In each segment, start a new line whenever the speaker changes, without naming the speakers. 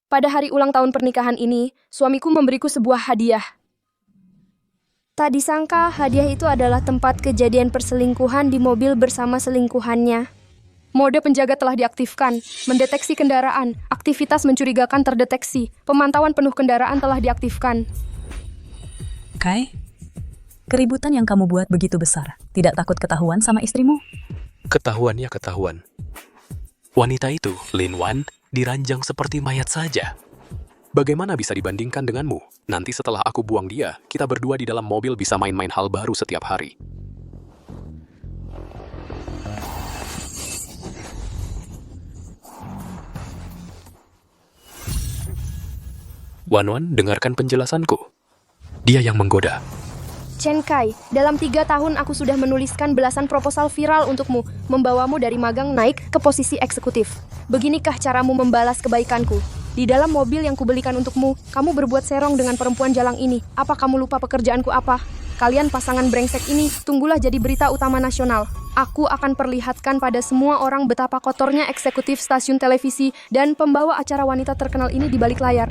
Pada hari ulang tahun pernikahan ini, suamiku memberiku sebuah hadiah. Tak disangka, hadiah itu adalah tempat kejadian perselingkuhan di mobil bersama selingkuhannya. Mode penjaga telah diaktifkan, mendeteksi kendaraan, aktivitas mencurigakan terdeteksi, pemantauan penuh kendaraan telah diaktifkan.
Kai, keributan yang kamu buat begitu besar. Tidak takut ketahuan sama istrimu?
Ketahuannya ketahuan. Wanita itu, Lin Wan, diranjang seperti mayat saja. Bagaimana bisa dibandingkan denganmu? Nanti setelah aku buang dia, kita berdua di dalam mobil bisa main-main hal baru setiap hari. Wan, dengarkan penjelasanku. Dia yang menggoda.
Chen Kai, dalam 3 tahun aku sudah menuliskan belasan proposal viral untukmu, membawamu dari magang naik ke posisi eksekutif. Beginikah caramu membalas kebaikanku? Di dalam mobil yang kubelikan untukmu, kamu berbuat serong dengan perempuan jalang ini. Apa kamu lupa pekerjaanku apa? Kalian pasangan brengsek ini, tunggulah jadi berita utama nasional. Aku akan perlihatkan pada semua orang betapa kotornya eksekutif stasiun televisi dan pembawa acara wanita terkenal ini di balik layar.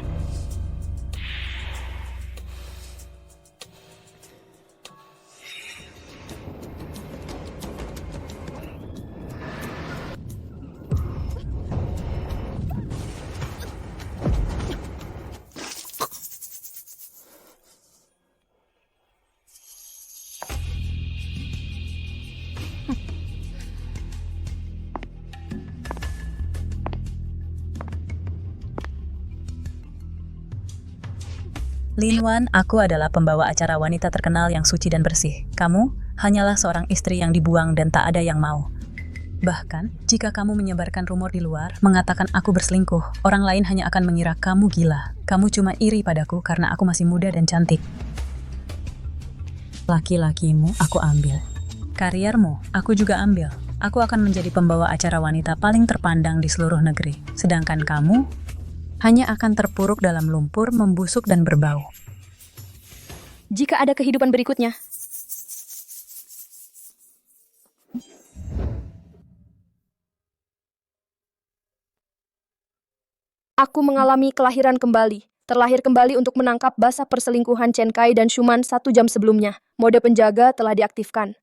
Lin Wan, aku adalah pembawa acara wanita terkenal yang suci dan bersih. Kamu hanyalah seorang istri yang dibuang dan tak ada yang mau. Bahkan, jika kamu menyebarkan rumor di luar, mengatakan aku berselingkuh, orang lain hanya akan mengira kamu gila. Kamu cuma iri padaku karena aku masih muda dan cantik. Laki-lakimu aku ambil. Kariermu aku juga ambil. Aku akan menjadi pembawa acara wanita paling terpandang di seluruh negeri. Sedangkan kamu hanya akan terpuruk dalam lumpur, membusuk dan berbau.
Jika ada kehidupan berikutnya, aku mengalami kelahiran kembali. Terlahir kembali untuk menangkap basah perselingkuhan Chen Kai dan Shuman 1 jam sebelumnya. Mode penjaga telah diaktifkan.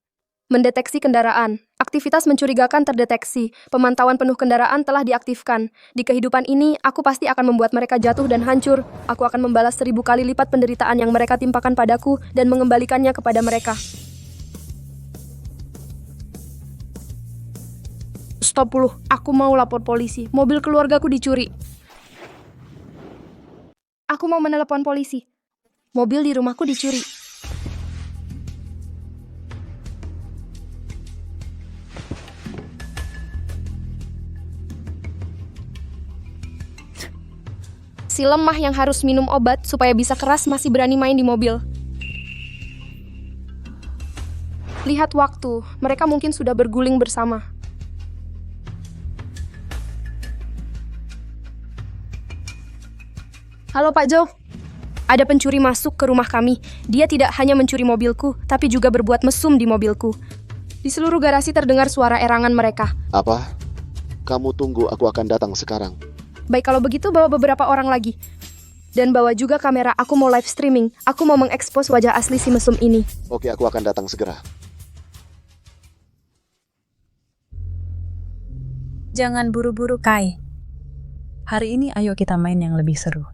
Mendeteksi kendaraan. Aktivitas mencurigakan terdeteksi. Pemantauan penuh kendaraan telah diaktifkan. Di kehidupan ini, aku pasti akan membuat mereka jatuh dan hancur. Aku akan membalas 1000 kali lipat penderitaan yang mereka timpakan padaku dan mengembalikannya kepada mereka. Stop dulu, aku mau lapor polisi. Mobil keluargaku dicuri. Aku mau menelepon polisi. Mobil di rumahku dicuri. Si lemah yang harus minum obat supaya bisa keras masih berani main di mobil. Lihat waktu, mereka mungkin sudah berguling bersama. Halo Pak Jo, ada pencuri masuk ke rumah kami. Dia tidak hanya mencuri mobilku, tapi juga berbuat mesum di mobilku. Di seluruh garasi terdengar suara erangan mereka.
Apa? Kamu tunggu, aku akan datang sekarang.
Baik, kalau begitu bawa beberapa orang lagi. Dan bawa juga kamera, aku mau live streaming. Aku mau mengekspos wajah asli si mesum ini.
Oke, aku akan datang segera.
Jangan buru-buru, Kai. Hari ini ayo kita main yang lebih seru.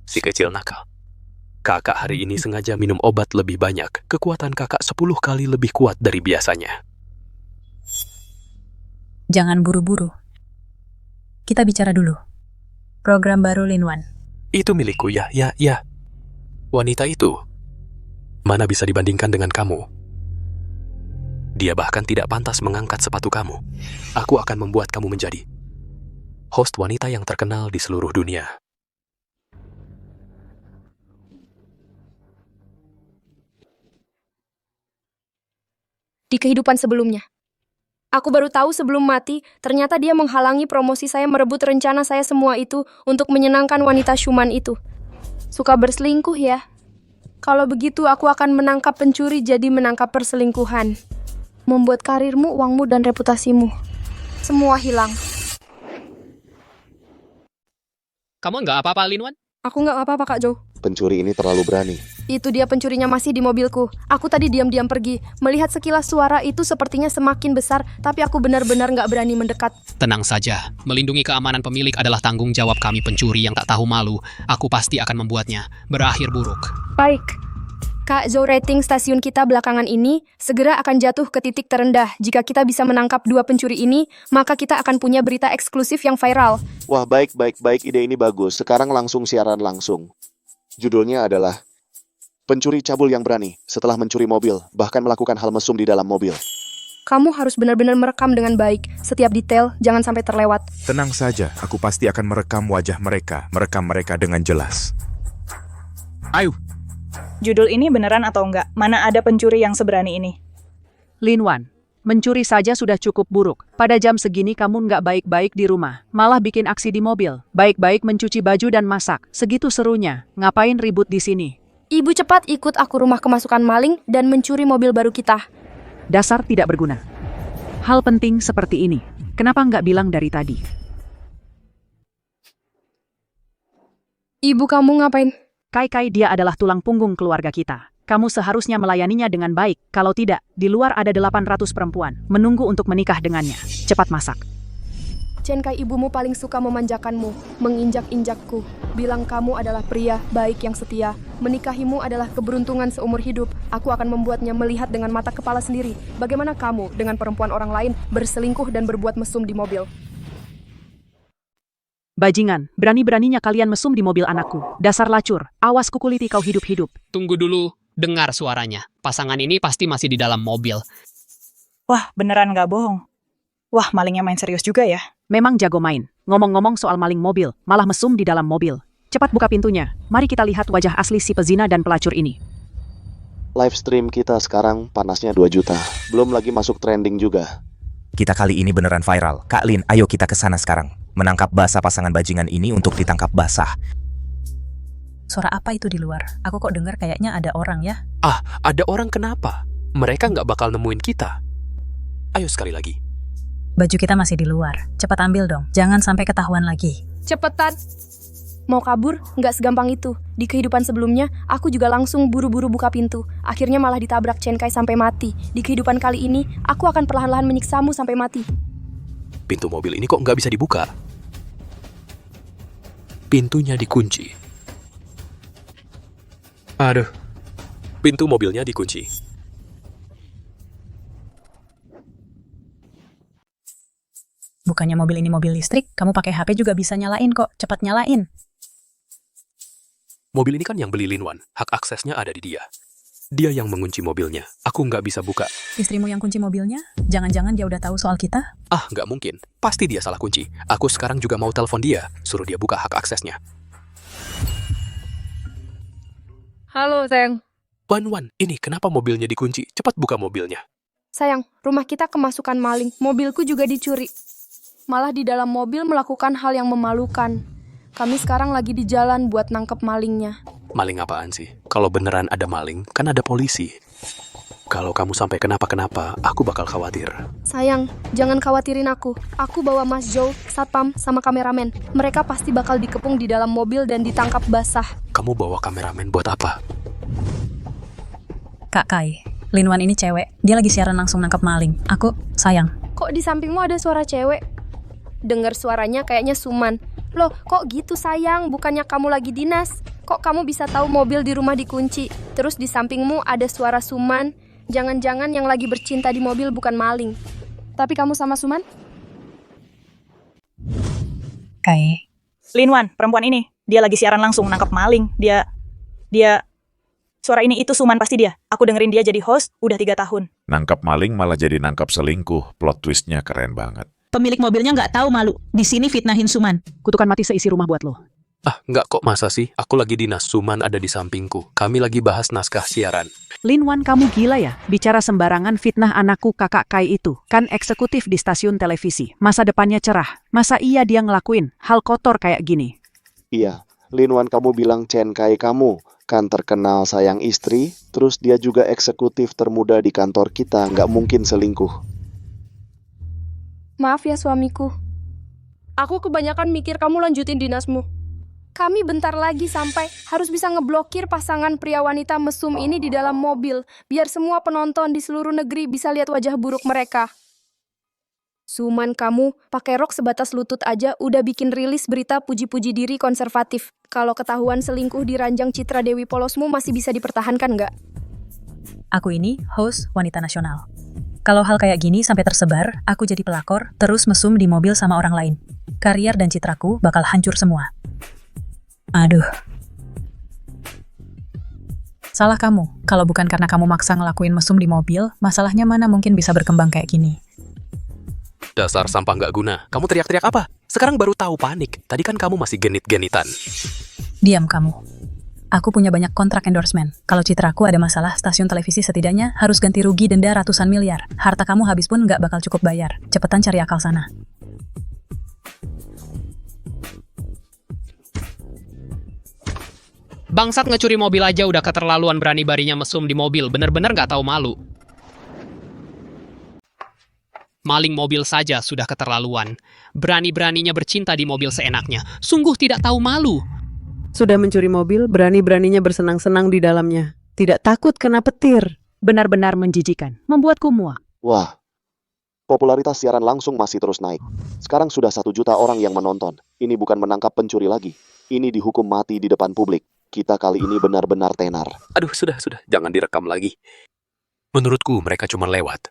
Si kecil nakal. Kakak hari ini sengaja minum obat lebih banyak. Kekuatan kakak 10 kali lebih kuat dari biasanya.
Jangan buru-buru. Kita bicara dulu. Program baru Lin Wan.
Itu milikku, ya. Wanita itu, mana bisa dibandingkan dengan kamu? Dia bahkan tidak pantas mengangkat sepatu kamu. Aku akan membuat kamu menjadi host wanita yang terkenal di seluruh dunia.
Di kehidupan sebelumnya. Aku baru tahu sebelum mati, ternyata dia menghalangi promosi saya, merebut rencana saya semua itu untuk menyenangkan wanita Shuman itu. Suka berselingkuh ya. Kalau begitu aku akan menangkap pencuri jadi menangkap perselingkuhan. Membuat karirmu, uangmu, dan reputasimu. Semua hilang.
Kamu nggak apa-apa, Linwan?
Aku nggak apa-apa, Kak Jo.
Pencuri ini terlalu berani.
Itu dia pencurinya masih di mobilku. Aku tadi diam-diam pergi. Melihat sekilas suara itu sepertinya semakin besar, tapi aku benar-benar nggak berani mendekat.
Tenang saja, melindungi keamanan pemilik adalah tanggung jawab kami pencuri yang tak tahu malu. Aku pasti akan membuatnya berakhir buruk.
Baik. Kak Jo, rating stasiun kita belakangan ini segera akan jatuh ke titik terendah. Jika kita bisa menangkap dua pencuri ini, maka kita akan punya berita eksklusif yang viral.
Wah, baik. Ide ini bagus. Sekarang langsung siaran langsung. Judulnya adalah Pencuri Cabul yang Berani setelah mencuri mobil, bahkan melakukan hal mesum di dalam mobil.
Kamu harus benar-benar merekam dengan baik. Setiap detail, jangan sampai terlewat.
Tenang saja, aku pasti akan merekam wajah mereka, merekam mereka dengan jelas. Ayo,
Judul ini beneran atau enggak? Mana ada pencuri yang seberani ini?
Linwan, mencuri saja sudah cukup buruk. Pada jam segini kamu nggak baik-baik di rumah. Malah bikin aksi di mobil. Baik-baik mencuci baju dan masak. Segitu serunya. Ngapain ribut di sini?
Ibu cepat ikut aku rumah kemasukan maling dan mencuri mobil baru kita.
Dasar tidak berguna. Hal penting seperti ini. Kenapa nggak bilang dari tadi?
Ibu kamu ngapain?
Kai, dia adalah tulang punggung keluarga kita. Kamu seharusnya melayaninya dengan baik. Kalau tidak, di luar ada 800 perempuan. Menunggu untuk menikah dengannya. Cepat masak.
Chen Kai, ibumu paling suka memanjakanmu, menginjak-injakku. Bilang kamu adalah pria baik yang setia. Menikahimu adalah keberuntungan seumur hidup. Aku akan membuatnya melihat dengan mata kepala sendiri. Bagaimana kamu dengan perempuan orang lain berselingkuh dan berbuat mesum di mobil?
Bajingan, berani-beraninya kalian mesum di mobil anakku. Dasar lacur, awas kukuliti kau hidup-hidup.
Tunggu dulu, dengar suaranya. Pasangan ini pasti masih di dalam mobil.
Wah, beneran nggak bohong. Wah, malingnya main serius juga ya.
Memang jago main. Ngomong-ngomong soal maling mobil, malah mesum di dalam mobil. Cepat buka pintunya. Mari kita lihat wajah asli si pezina dan pelacur ini.
Live stream kita sekarang panasnya 2 juta. Belum lagi masuk trending juga.
Kita kali ini beneran viral. Kak Lin, ayo kita ke sana sekarang. Menangkap basah pasangan bajingan ini untuk ditangkap basah.
Suara apa itu di luar? Aku kok dengar kayaknya ada orang ya?
Ah, ada orang kenapa? Mereka nggak bakal nemuin kita. Ayo sekali lagi.
Baju kita masih di luar. Cepat ambil dong. Jangan sampai ketahuan lagi.
Cepetan! Mau kabur? Nggak segampang itu. Di kehidupan sebelumnya, aku juga langsung buru-buru buka pintu. Akhirnya malah ditabrak Chen Kai sampai mati. Di kehidupan kali ini, aku akan perlahan-lahan menyiksamu sampai mati.
Pintu mobil ini kok nggak bisa dibuka? Pintunya dikunci. Aduh, pintu mobilnya dikunci.
Bukannya mobil ini mobil listrik, kamu pakai HP juga bisa nyalain kok. Cepat nyalain.
Mobil ini kan yang beli Linwan. Hak aksesnya ada di dia. Dia yang mengunci mobilnya. Aku nggak bisa buka.
Istrimu yang kunci mobilnya? Jangan-jangan dia udah tahu soal kita?
Ah, nggak mungkin. Pasti dia salah kunci. Aku sekarang juga mau telepon dia. Suruh dia buka hak aksesnya.
Halo, sayang.
Wan, ini kenapa mobilnya dikunci? Cepat buka mobilnya.
Sayang, rumah kita kemasukan maling. Mobilku juga dicuri. Malah di dalam mobil melakukan hal yang memalukan. Kami sekarang lagi di jalan buat nangkep malingnya.
Maling apaan sih? Kalau beneran ada maling, kan ada polisi. Kalau kamu sampai kenapa-kenapa, aku bakal khawatir.
Sayang, jangan khawatirin aku. Aku bawa Mas Joe, satpam, sama kameramen. Mereka pasti bakal dikepung di dalam mobil dan ditangkap basah.
Kamu bawa kameramen buat apa?
Kak Kai, Linwan ini cewek. Dia lagi siaran langsung nangkep maling. Aku, sayang.
Kok di sampingmu ada suara cewek? Dengar suaranya kayaknya Suman. Loh, kok gitu sayang? Bukannya kamu lagi dinas? Kok kamu bisa tahu mobil di rumah dikunci? Terus di sampingmu ada suara Suman? Jangan-jangan yang lagi bercinta di mobil bukan maling. Tapi kamu sama Suman?
Kai.
Linwan, perempuan ini. Dia lagi siaran langsung nangkep maling. Dia... Suara ini itu Suman pasti dia. Aku dengerin dia jadi host udah 3 tahun.
nangkap maling malah jadi nangkap selingkuh. Plot twistnya keren banget.
Pemilik mobilnya nggak tahu malu. Di sini fitnahin Suman.
Kutukan mati seisi rumah buat lo.
Ah, nggak kok, masa sih? Aku lagi dinas, Suman ada di sampingku. Kami lagi bahas naskah siaran.
Linwan, kamu gila ya? Bicara sembarangan fitnah anakku kakak Kai itu. Kan eksekutif di stasiun televisi. Masa depannya cerah. Masa iya dia ngelakuin hal kotor kayak gini?
Iya, Linwan, kamu bilang Chen Kai kamu kan terkenal sayang istri, terus dia juga eksekutif termuda di kantor kita, nggak mungkin selingkuh.
Maaf ya suamiku. Aku kebanyakan mikir kamu lanjutin dinasmu. Kami bentar lagi sampai, harus bisa ngeblokir pasangan pria wanita mesum ini di dalam mobil, biar semua penonton di seluruh negeri bisa lihat wajah buruk mereka. Suman, kamu pakai rok sebatas lutut aja udah bikin rilis berita puji-puji diri konservatif. Kalau ketahuan selingkuh di ranjang citra Dewi polosmu masih bisa dipertahankan nggak?
Aku ini host wanita nasional. Kalau hal kayak gini sampai tersebar, aku jadi pelakor, terus mesum di mobil sama orang lain. Karier dan citraku bakal hancur semua. Aduh. Salah kamu. Kalau bukan karena kamu maksa ngelakuin mesum di mobil, masalahnya mana mungkin bisa berkembang kayak gini.
Dasar sampah nggak guna. Kamu teriak-teriak apa? Sekarang baru tahu panik. Tadi kan kamu masih genit-genitan.
Diam kamu. Aku punya banyak kontrak endorsement. Kalau citraku ada masalah, stasiun televisi setidaknya harus ganti rugi denda ratusan miliar. Harta kamu habis pun nggak bakal cukup bayar. Cepetan cari akal sana.
Bangsat ngecuri mobil aja udah keterlaluan berani-barinya mesum di mobil. Bener-bener nggak tahu malu. Maling mobil saja sudah keterlaluan. Berani-beraninya bercinta di mobil seenaknya. Sungguh tidak tahu malu.
Sudah mencuri mobil, berani-beraninya bersenang-senang di dalamnya. Tidak takut kena petir.
Benar-benar menjijikan, membuatku muak.
Wah, popularitas siaran langsung masih terus naik. Sekarang sudah 1 juta orang yang menonton. Ini bukan menangkap pencuri lagi. Ini dihukum mati di depan publik. Kita kali ini benar-benar tenar.
Aduh, sudah. Jangan direkam lagi. Menurutku mereka cuma lewat.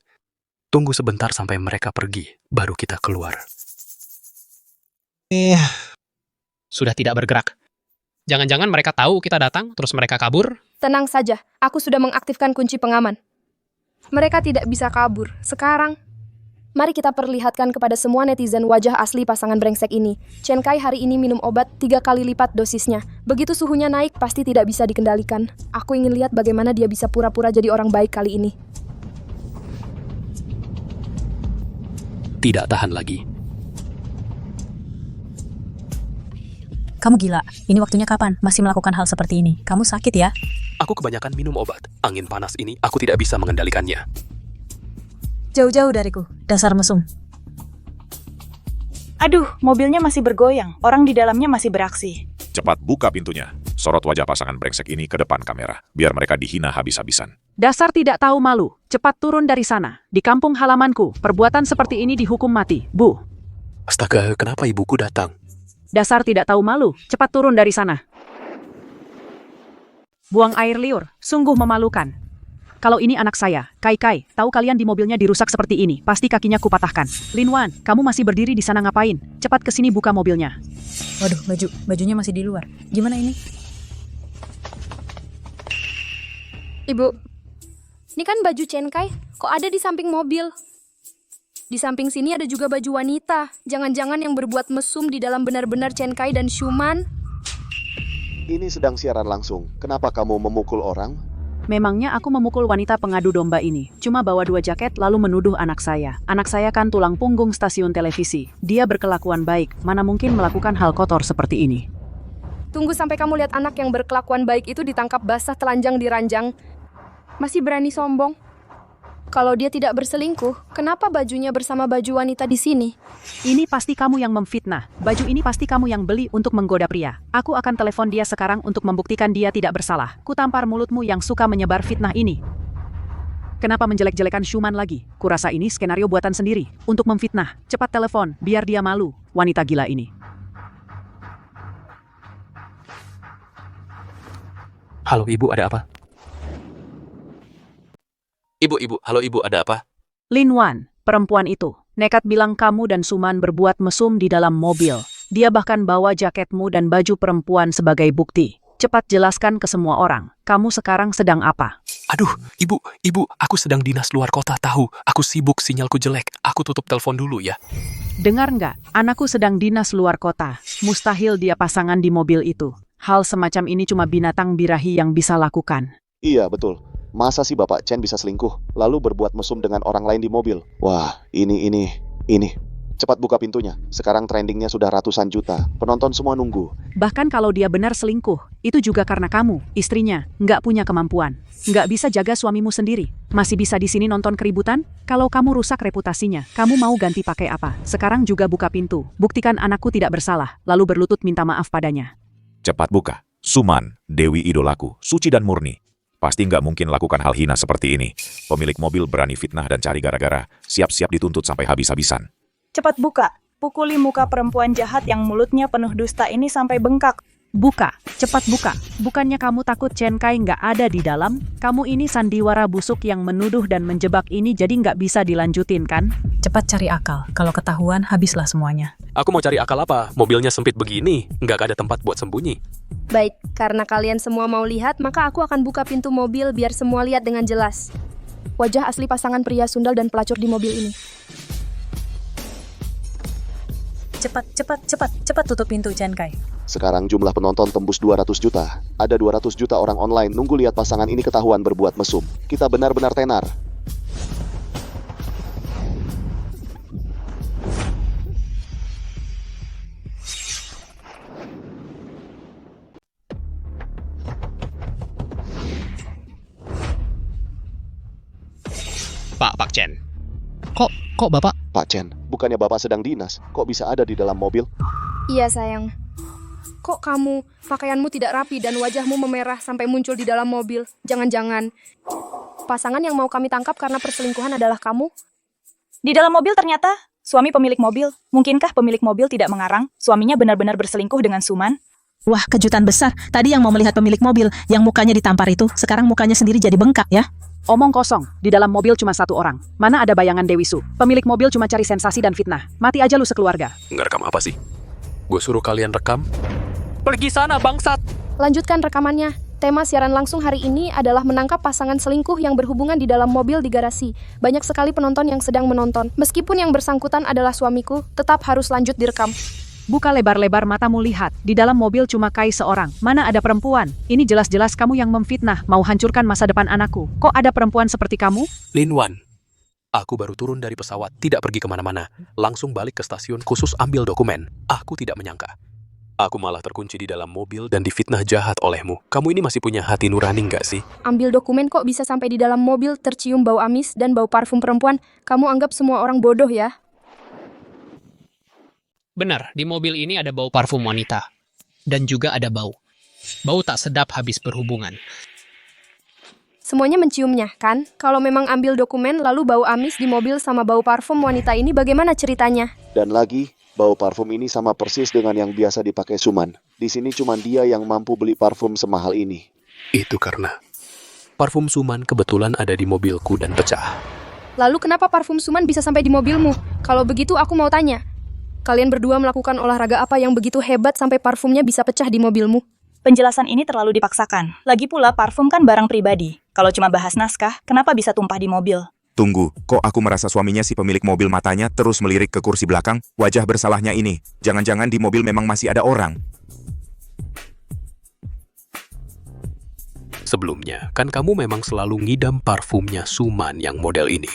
Tunggu sebentar sampai mereka pergi, baru kita keluar.
Sudah tidak bergerak. Jangan-jangan mereka tahu kita datang, terus mereka kabur?
Tenang saja, aku sudah mengaktifkan kunci pengaman. Mereka tidak bisa kabur. Sekarang, mari kita perlihatkan kepada semua netizen wajah asli pasangan brengsek ini. Chen Kai hari ini minum obat 3 kali lipat dosisnya. Begitu suhunya naik, pasti tidak bisa dikendalikan. Aku ingin lihat bagaimana dia bisa pura-pura jadi orang baik kali ini.
Tidak tahan lagi.
Kamu gila. Ini waktunya kapan? Masih melakukan hal seperti ini. Kamu sakit ya?
Aku kebanyakan minum obat. Angin panas ini, aku tidak bisa mengendalikannya.
Jauh-jauh dariku. Dasar mesum.
Aduh, mobilnya masih bergoyang. Orang di dalamnya masih beraksi.
Cepat buka pintunya. Sorot wajah pasangan brengsek ini ke depan kamera, biar mereka dihina habis-habisan.
Dasar tidak tahu malu. Cepat turun dari sana. Di kampung halamanku, perbuatan seperti ini dihukum mati. Bu.
Astaga, kenapa ibuku datang?
Dasar tidak tahu malu. Cepat turun dari sana. Buang air liur. Sungguh memalukan. Kalau ini anak saya, Kai, tahu kalian di mobilnya dirusak seperti ini. Pasti kakinya kupatahkan. Linwan, kamu masih berdiri di sana ngapain? Cepat kesini buka mobilnya.
Waduh, bajunya masih di luar. Gimana ini?
Ibu, ini kan baju Chen Kai, kok ada di samping mobil? Di samping sini ada juga baju wanita. Jangan-jangan yang berbuat mesum di dalam benar-benar Chen Kai dan Shuman?
Ini sedang siaran langsung. Kenapa kamu memukul orang?
Memangnya aku memukul wanita pengadu domba ini. Cuma bawa 2 jaket lalu menuduh anak saya. Anak saya kan tulang punggung stasiun televisi. Dia berkelakuan baik. Mana mungkin melakukan hal kotor seperti ini?
Tunggu sampai kamu lihat anak yang berkelakuan baik itu ditangkap basah telanjang di ranjang. Masih berani sombong? Kalau dia tidak berselingkuh, kenapa bajunya bersama baju wanita di sini?
Ini pasti kamu yang memfitnah. Baju ini pasti kamu yang beli untuk menggoda pria. Aku akan telepon dia sekarang untuk membuktikan dia tidak bersalah. Kutampar mulutmu yang suka menyebar fitnah ini. Kenapa menjelek-jelekan Shuman lagi? Kurasa ini skenario buatan sendiri. Untuk memfitnah. Cepat telepon, biar dia malu. Wanita gila ini.
Halo ibu, ada apa? Halo ibu, ada apa?
Linwan, perempuan itu, nekat bilang kamu dan Suman berbuat mesum di dalam mobil. Dia bahkan bawa jaketmu dan baju perempuan sebagai bukti. Cepat jelaskan ke semua orang, kamu sekarang sedang apa?
Aduh, ibu, aku sedang dinas luar kota, tahu. Aku sibuk, sinyalku jelek. Aku tutup telepon dulu ya.
Dengar nggak? Anakku sedang dinas luar kota. Mustahil dia pasangan di mobil itu. Hal semacam ini cuma binatang birahi yang bisa lakukan.
Iya, betul. Masa sih Bapak Chen bisa selingkuh, lalu berbuat mesum dengan orang lain di mobil? Wah, ini. Cepat buka pintunya. Sekarang trendingnya sudah ratusan juta. Penonton semua nunggu.
Bahkan kalau dia benar selingkuh, itu juga karena kamu, istrinya, nggak punya kemampuan. Nggak bisa jaga suamimu sendiri. Masih bisa di sini nonton keributan? Kalau kamu rusak reputasinya, kamu mau ganti pakai apa? Sekarang juga buka pintu. Buktikan anakku tidak bersalah, lalu berlutut minta maaf padanya.
Cepat buka. Suman, Dewi idolaku, suci dan murni. Pasti nggak mungkin lakukan hal hina seperti ini. Pemilik mobil berani fitnah dan cari gara-gara. Siap-siap dituntut sampai habis-habisan.
Cepat buka. Pukuli muka perempuan jahat yang mulutnya penuh dusta ini sampai bengkak.
Buka, cepat buka. Bukannya kamu takut Chen Kai nggak ada di dalam? Kamu ini sandiwara busuk yang menuduh dan menjebak ini jadi nggak bisa dilanjutin kan?
Cepat cari akal. Kalau ketahuan, habislah semuanya.
Aku mau cari akal apa? Mobilnya sempit begini, nggak ada tempat buat sembunyi.
Baik, karena kalian semua mau lihat, maka aku akan buka pintu mobil biar semua lihat dengan jelas. Wajah asli pasangan pria sundal dan pelacur di mobil ini.
Cepat tutup pintu, Chen Kai.
Sekarang jumlah penonton tembus 200 juta. Ada 200 juta orang online nunggu lihat pasangan ini ketahuan berbuat mesum. Kita benar-benar tenar.
Pak Chen. Kok Bapak?
Pak Chen, bukannya Bapak sedang dinas? Kok bisa ada di dalam mobil?
Iya sayang. Kok kamu, pakaianmu tidak rapi dan wajahmu memerah sampai muncul di dalam mobil? Jangan-jangan pasangan yang mau kami tangkap karena perselingkuhan adalah kamu?
Di dalam mobil ternyata suami pemilik mobil. Mungkinkah pemilik mobil tidak mengarang suaminya benar-benar berselingkuh dengan Suman?
Wah, kejutan besar. Tadi yang mau melihat pemilik mobil, yang mukanya ditampar itu, sekarang mukanya sendiri jadi bengkak ya.
Omong kosong, di dalam mobil cuma satu orang. Mana ada bayangan Dewi Su? Pemilik mobil cuma cari sensasi dan fitnah. Mati aja lu sekeluarga.
Ngerekam apa sih? Gue suruh kalian rekam? Pergi sana, bangsat!
Lanjutkan rekamannya. Tema siaran langsung hari ini adalah menangkap pasangan selingkuh yang berhubungan di dalam mobil di garasi. Banyak sekali penonton yang sedang menonton. Meskipun yang bersangkutan adalah suamiku, tetap harus lanjut direkam.
Buka lebar-lebar matamu lihat. Di dalam mobil cuma Kai seorang. Mana ada perempuan? Ini jelas-jelas kamu yang memfitnah, mau hancurkan masa depan anakku. Kok ada perempuan seperti kamu?
Lin Wan, aku baru turun dari pesawat, tidak pergi kemana-mana. Langsung balik ke stasiun khusus ambil dokumen. Aku tidak menyangka. Aku malah terkunci di dalam mobil dan difitnah jahat olehmu. Kamu ini masih punya hati nurani nggak sih?
Ambil dokumen kok bisa sampai di dalam mobil tercium bau amis dan bau parfum perempuan. Kamu anggap semua orang bodoh ya?
Benar, di mobil ini ada bau parfum wanita. Dan juga ada bau. Bau tak sedap habis berhubungan.
Semuanya menciumnya, kan? Kalau memang ambil dokumen lalu bau amis di mobil sama bau parfum wanita ini bagaimana ceritanya?
Dan lagi, bau parfum ini sama persis dengan yang biasa dipakai Suman. Di sini cuma dia yang mampu beli parfum semahal ini.
Itu karena parfum Suman kebetulan ada di mobilku dan pecah.
Lalu kenapa parfum Suman bisa sampai di mobilmu? Kalau begitu aku mau tanya. Kalian berdua melakukan olahraga apa yang begitu hebat sampai parfumnya bisa pecah di mobilmu?
Penjelasan ini terlalu dipaksakan. Lagi pula parfum kan barang pribadi. Kalau cuma bahas naskah, kenapa bisa tumpah di mobil?
Tunggu, kok aku merasa suaminya si pemilik mobil matanya terus melirik ke kursi belakang? Wajah bersalahnya ini. Jangan-jangan di mobil memang masih ada orang.
Sebelumnya, kan kamu memang selalu ngidam parfumnya Suman yang model ini.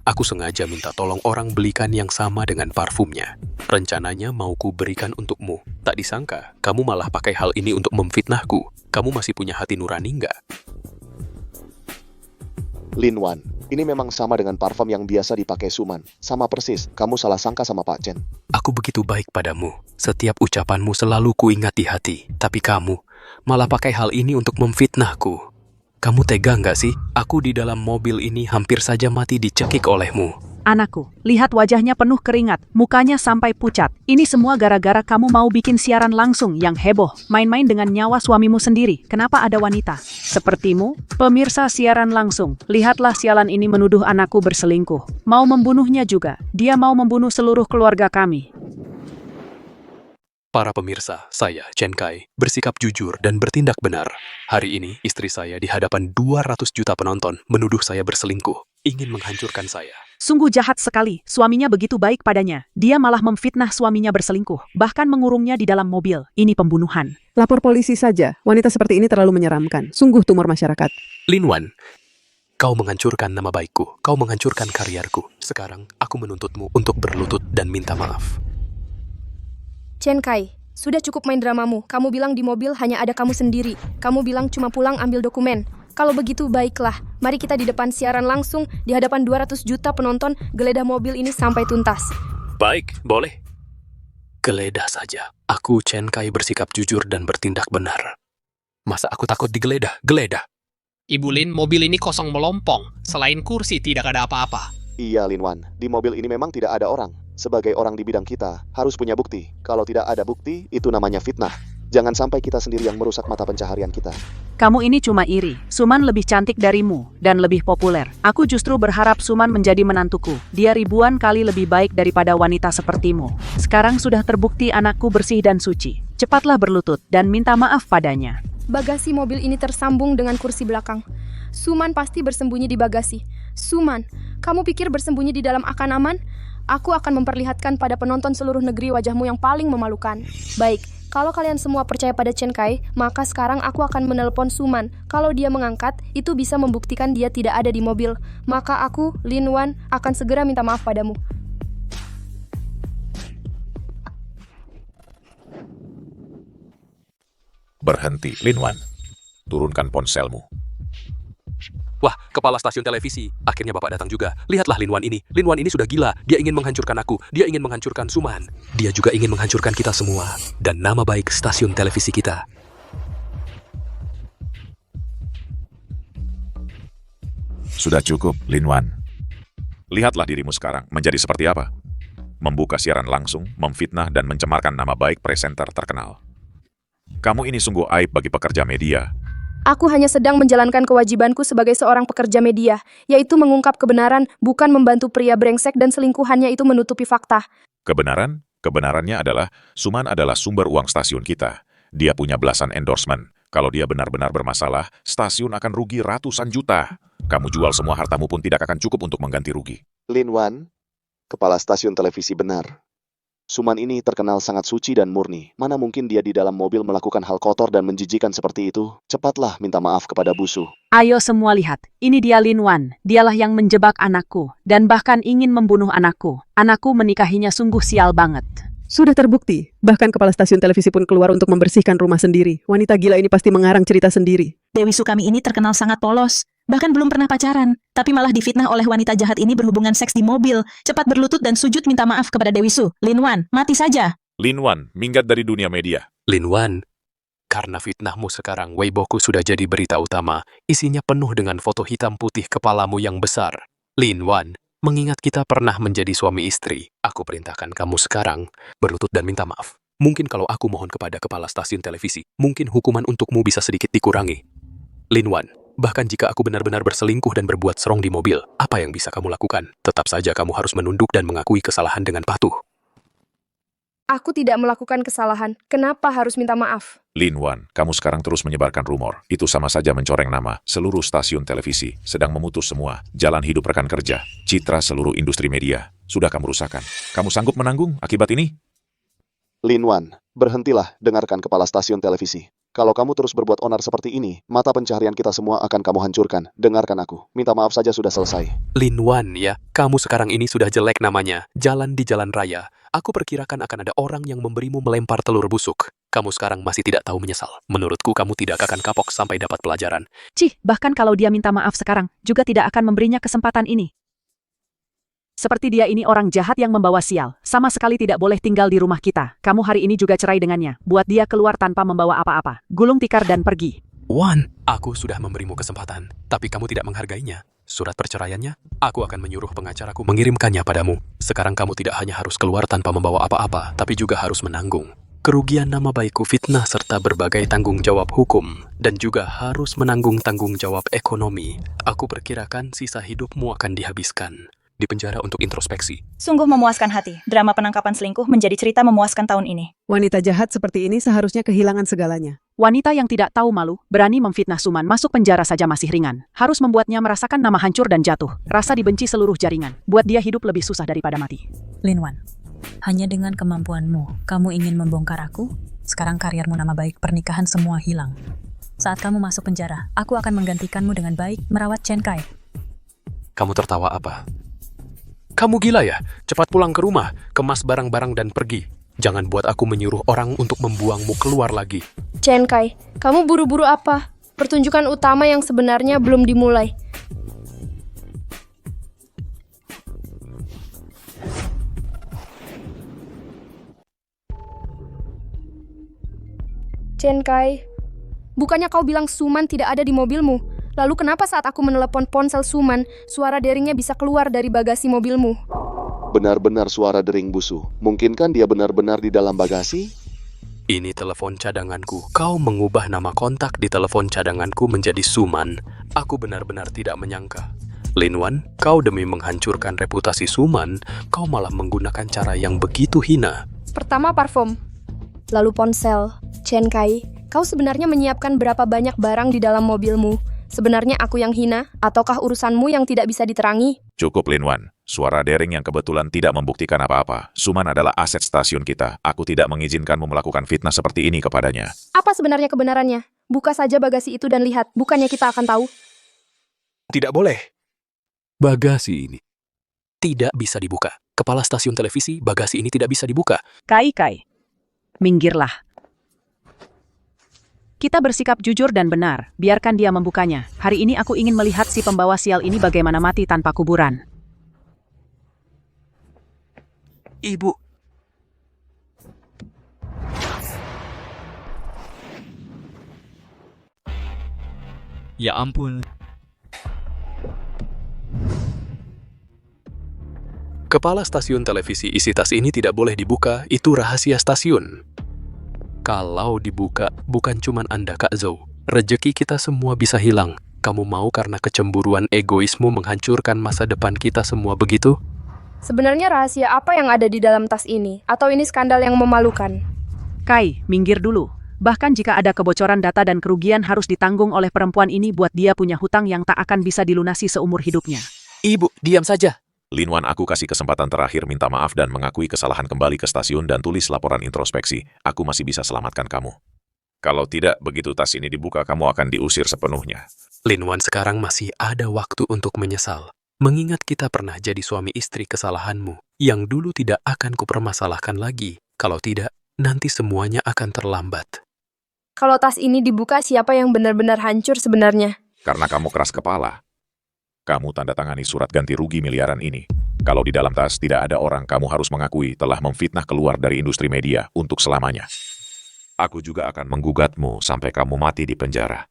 Aku sengaja minta tolong orang belikan yang sama dengan parfumnya. Rencananya mau ku berikan untukmu. Tak disangka, kamu malah pakai hal ini untuk memfitnahku. Kamu masih punya hati nurani nggak?
Lin Wan, ini memang sama dengan parfum yang biasa dipakai Suman. Sama persis, kamu salah sangka sama Pak Chen.
Aku begitu baik padamu. Setiap ucapanmu selalu kuingat di hati. Tapi kamu malah pakai hal ini untuk memfitnahku. Kamu tega nggak sih? Aku di dalam mobil ini hampir saja mati dicekik olehmu.
Anakku, lihat wajahnya penuh keringat, mukanya sampai pucat. Ini semua gara-gara kamu mau bikin siaran langsung yang heboh, main-main dengan nyawa suamimu sendiri. Kenapa ada wanita sepertimu? Pemirsa siaran langsung, lihatlah sialan ini menuduh anakku berselingkuh. Mau membunuhnya juga. Dia mau membunuh seluruh keluarga kami.
Para pemirsa, saya, Chen Kai, bersikap jujur dan bertindak benar. Hari ini, istri saya di hadapan 200 juta penonton menuduh saya berselingkuh, ingin menghancurkan saya.
Sungguh jahat sekali, suaminya begitu baik padanya. Dia malah memfitnah suaminya berselingkuh, bahkan mengurungnya di dalam mobil. Ini pembunuhan.
Lapor polisi saja. Wanita seperti ini terlalu menyeramkan. Sungguh tumor masyarakat.
Lin Wan, kau menghancurkan nama baikku, kau menghancurkan karirku. Sekarang, aku aku menuntutmu untuk berlutut dan minta maaf.
Chen Kai, sudah cukup main dramamu. Kamu bilang di mobil hanya ada kamu sendiri. Kamu bilang cuma pulang ambil dokumen. Kalau begitu baiklah, mari kita di depan siaran langsung, di hadapan 200 juta penonton, geledah mobil ini sampai tuntas.
Baik, boleh. Geledah saja. Aku Chen Kai bersikap jujur dan bertindak benar. Masa aku takut digeledah? Geledah.
Ibu Lin, mobil ini kosong melompong. Selain kursi, tidak ada apa-apa.
Iya, Lin Wan. Di mobil ini memang tidak ada orang. Sebagai orang di bidang kita, harus punya bukti. Kalau tidak ada bukti, itu namanya fitnah. Jangan sampai kita sendiri yang merusak mata pencaharian kita.
Kamu ini cuma iri. Suman lebih cantik darimu dan lebih populer. Aku justru berharap Suman menjadi menantuku. Dia ribuan kali lebih baik daripada wanita sepertimu. Sekarang sudah terbukti anakku bersih dan suci. Cepatlah berlutut dan minta maaf padanya.
Bagasi mobil ini tersambung dengan kursi belakang. Suman pasti bersembunyi di bagasi. Suman, kamu pikir bersembunyi di dalam akan aman? Aku akan memperlihatkan pada penonton seluruh negeri wajahmu yang paling memalukan. Baik, kalau kalian semua percaya pada Chen Kai, maka sekarang aku akan menelpon Suman. Kalau dia mengangkat, itu bisa membuktikan dia tidak ada di mobil. Maka aku, Lin Wan, akan segera minta maaf padamu.
Berhenti, Lin Wan. Turunkan ponselmu.
Wah, kepala stasiun televisi. Akhirnya Bapak datang juga. Lihatlah Lin Wan ini. Lin Wan ini sudah gila. Dia ingin menghancurkan aku. Dia ingin menghancurkan Suman. Dia juga ingin menghancurkan kita semua. Dan nama baik stasiun televisi kita.
Sudah cukup, Lin Wan. Lihatlah dirimu sekarang menjadi seperti apa. Membuka siaran langsung, memfitnah dan mencemarkan nama baik presenter terkenal. Kamu ini sungguh aib bagi pekerja media.
Aku hanya sedang menjalankan kewajibanku sebagai seorang pekerja media, yaitu mengungkap kebenaran, bukan membantu pria brengsek dan selingkuhannya itu menutupi fakta.
Kebenaran? Kebenarannya adalah Suman adalah sumber uang stasiun kita. Dia punya belasan endorsement. Kalau dia benar-benar bermasalah, stasiun akan rugi ratusan juta. Kamu jual semua hartamu pun tidak akan cukup untuk mengganti rugi.
Lin Wan, kepala stasiun televisi benar. Suman ini terkenal sangat suci dan murni. Mana mungkin dia di dalam mobil melakukan hal kotor dan menjijikan seperti itu? Cepatlah minta maaf kepada Busu.
Ayo semua lihat, ini dia Lin Wan. Dialah yang menjebak anakku dan bahkan ingin membunuh anakku. Anakku menikahinya sungguh sial banget.
Sudah terbukti. Bahkan kepala stasiun televisi pun keluar untuk membersihkan rumah sendiri. Wanita gila ini pasti mengarang cerita sendiri.
Dewi Su kami ini terkenal sangat polos. Bahkan belum pernah pacaran. Tapi malah difitnah oleh wanita jahat ini berhubungan seks di mobil. Cepat berlutut dan sujud minta maaf kepada Dewi Su. Lin Wan, mati saja.
Lin Wan, minggat dari dunia media.
Lin Wan, karena fitnahmu sekarang, Weiboku sudah jadi berita utama. Isinya penuh dengan foto hitam putih kepalamu yang besar. Lin Wan, mengingat kita pernah menjadi suami istri, aku perintahkan kamu sekarang berlutut dan minta maaf. Mungkin kalau aku mohon kepada kepala stasiun televisi, mungkin hukuman untukmu bisa sedikit dikurangi. Lin Wan, bahkan jika aku benar-benar berselingkuh dan berbuat serong di mobil, apa yang bisa kamu lakukan? Tetap saja kamu harus menunduk dan mengakui kesalahan dengan patuh.
Aku tidak melakukan kesalahan. Kenapa harus minta maaf?
Lin Wan, kamu sekarang terus menyebarkan rumor. Itu sama saja mencoreng nama seluruh stasiun televisi, sedang memutus semua jalan hidup rekan kerja, citra seluruh industri media. Sudah kamu rusakkan. Kamu sanggup menanggung akibat ini?
Lin Wan, berhentilah dengarkan kepala stasiun televisi. Kalau kamu terus berbuat onar seperti ini, mata pencaharian kita semua akan kamu hancurkan. Dengarkan aku. Minta maaf saja sudah selesai.
Lin Wan ya, kamu sekarang ini sudah jelek namanya. Jalan di jalan raya. Aku perkirakan akan ada orang yang memberimu melempar telur busuk. Kamu sekarang masih tidak tahu menyesal. Menurutku kamu tidak akan kapok sampai dapat pelajaran.
Cih, bahkan kalau dia minta maaf sekarang, juga tidak akan memberinya kesempatan ini. Seperti dia ini orang jahat yang membawa sial. Sama sekali tidak boleh tinggal di rumah kita. Kamu hari ini juga cerai dengannya. Buat dia keluar tanpa membawa apa-apa. Gulung tikar dan pergi.
Wan, aku sudah memberimu kesempatan, tapi kamu tidak menghargainya. Surat perceraiannya, aku akan menyuruh pengacaraku mengirimkannya padamu. Sekarang kamu tidak hanya harus keluar tanpa membawa apa-apa, tapi juga harus menanggung kerugian nama baikku, fitnah, serta berbagai tanggung jawab hukum. Dan juga harus menanggung tanggung jawab ekonomi. Aku perkirakan sisa hidupmu akan dihabiskan di penjara untuk introspeksi.
Sungguh memuaskan hati. Drama penangkapan selingkuh menjadi cerita memuaskan tahun ini.
Wanita jahat seperti ini seharusnya kehilangan segalanya.
Wanita yang tidak tahu malu, berani memfitnah Suman masuk penjara saja masih ringan. Harus membuatnya merasakan nama hancur dan jatuh. Rasa dibenci seluruh jaringan. Buat dia hidup lebih susah daripada mati.
Lin Wan, hanya dengan kemampuanmu, kamu ingin membongkar aku? Sekarang karirmu, nama baik, pernikahan semua hilang. Saat kamu masuk penjara, aku akan menggantikanmu dengan baik merawat Chen Kai.
Kamu tertawa apa? kamu gila ya? Cepat pulang ke rumah, kemas barang-barang dan pergi. Jangan buat aku menyuruh orang untuk membuangmu keluar lagi.
Chen Kai, kamu buru-buru apa? Pertunjukan utama yang sebenarnya belum dimulai. Chen Kai, bukannya kau bilang Suman tidak ada di mobilmu? Lalu kenapa saat aku menelepon ponsel Suman, suara deringnya bisa keluar dari bagasi mobilmu?
Benar-benar suara dering Busu. Mungkinkah dia benar-benar di dalam bagasi?
Ini telepon cadanganku. Kau mengubah nama kontak di telepon cadanganku menjadi Suman. Aku benar-benar tidak menyangka. Lin Wan, kau demi menghancurkan reputasi Suman, kau malah menggunakan cara yang begitu hina.
Pertama parfum, lalu ponsel. Chen Kai, kau sebenarnya menyiapkan berapa banyak barang di dalam mobilmu? Sebenarnya aku yang hina, ataukah urusanmu yang tidak bisa diterangi?
Cukup, Lin Wan. Suara dering yang kebetulan tidak membuktikan apa-apa. Suman adalah aset stasiun kita. Aku tidak mengizinkanmu melakukan fitnah seperti ini kepadanya.
Apa sebenarnya kebenarannya? Buka saja bagasi itu dan lihat, bukannya kita akan tahu?
Tidak boleh. Bagasi ini tidak bisa dibuka. Kepala stasiun televisi, bagasi ini tidak bisa dibuka.
Kai, minggirlah. Kita bersikap jujur dan benar, biarkan dia membukanya. Hari ini aku ingin melihat si pembawa sial ini bagaimana mati tanpa kuburan.
Ibu.
Ya ampun.
Kepala stasiun televisi isi tas ini tidak boleh dibuka, itu rahasia stasiun. Kalau dibuka, bukan cuman Anda Kak Zhou. Rejeki kita semua bisa hilang. Kamu mau karena kecemburuan egoismu menghancurkan masa depan kita semua begitu?
Sebenarnya rahasia apa yang ada di dalam tas ini? Atau ini skandal yang memalukan?
Kai, minggir dulu. Bahkan jika ada kebocoran data dan kerugian harus ditanggung oleh perempuan ini buat dia punya hutang yang tak akan bisa dilunasi seumur hidupnya.
Ibu, diam saja.
Lin Wan, aku kasih kesempatan terakhir minta maaf dan mengakui kesalahan kembali ke stasiun dan tulis laporan introspeksi. Aku masih bisa selamatkan kamu. Kalau tidak, begitu tas ini dibuka, kamu akan diusir sepenuhnya.
Lin Wan, sekarang masih ada waktu untuk menyesal. Mengingat kita pernah jadi suami istri kesalahanmu, yang dulu tidak akan kupermasalahkan lagi. Kalau tidak, nanti semuanya akan terlambat.
Kalau tas ini dibuka, siapa yang benar-benar hancur sebenarnya?
Karena kamu keras kepala. Kamu tanda tangani surat ganti rugi miliaran ini. Kalau di dalam tas tidak ada orang, kamu harus mengakui telah memfitnah keluar dari industri media untuk selamanya. Aku juga akan menggugatmu sampai kamu mati di penjara.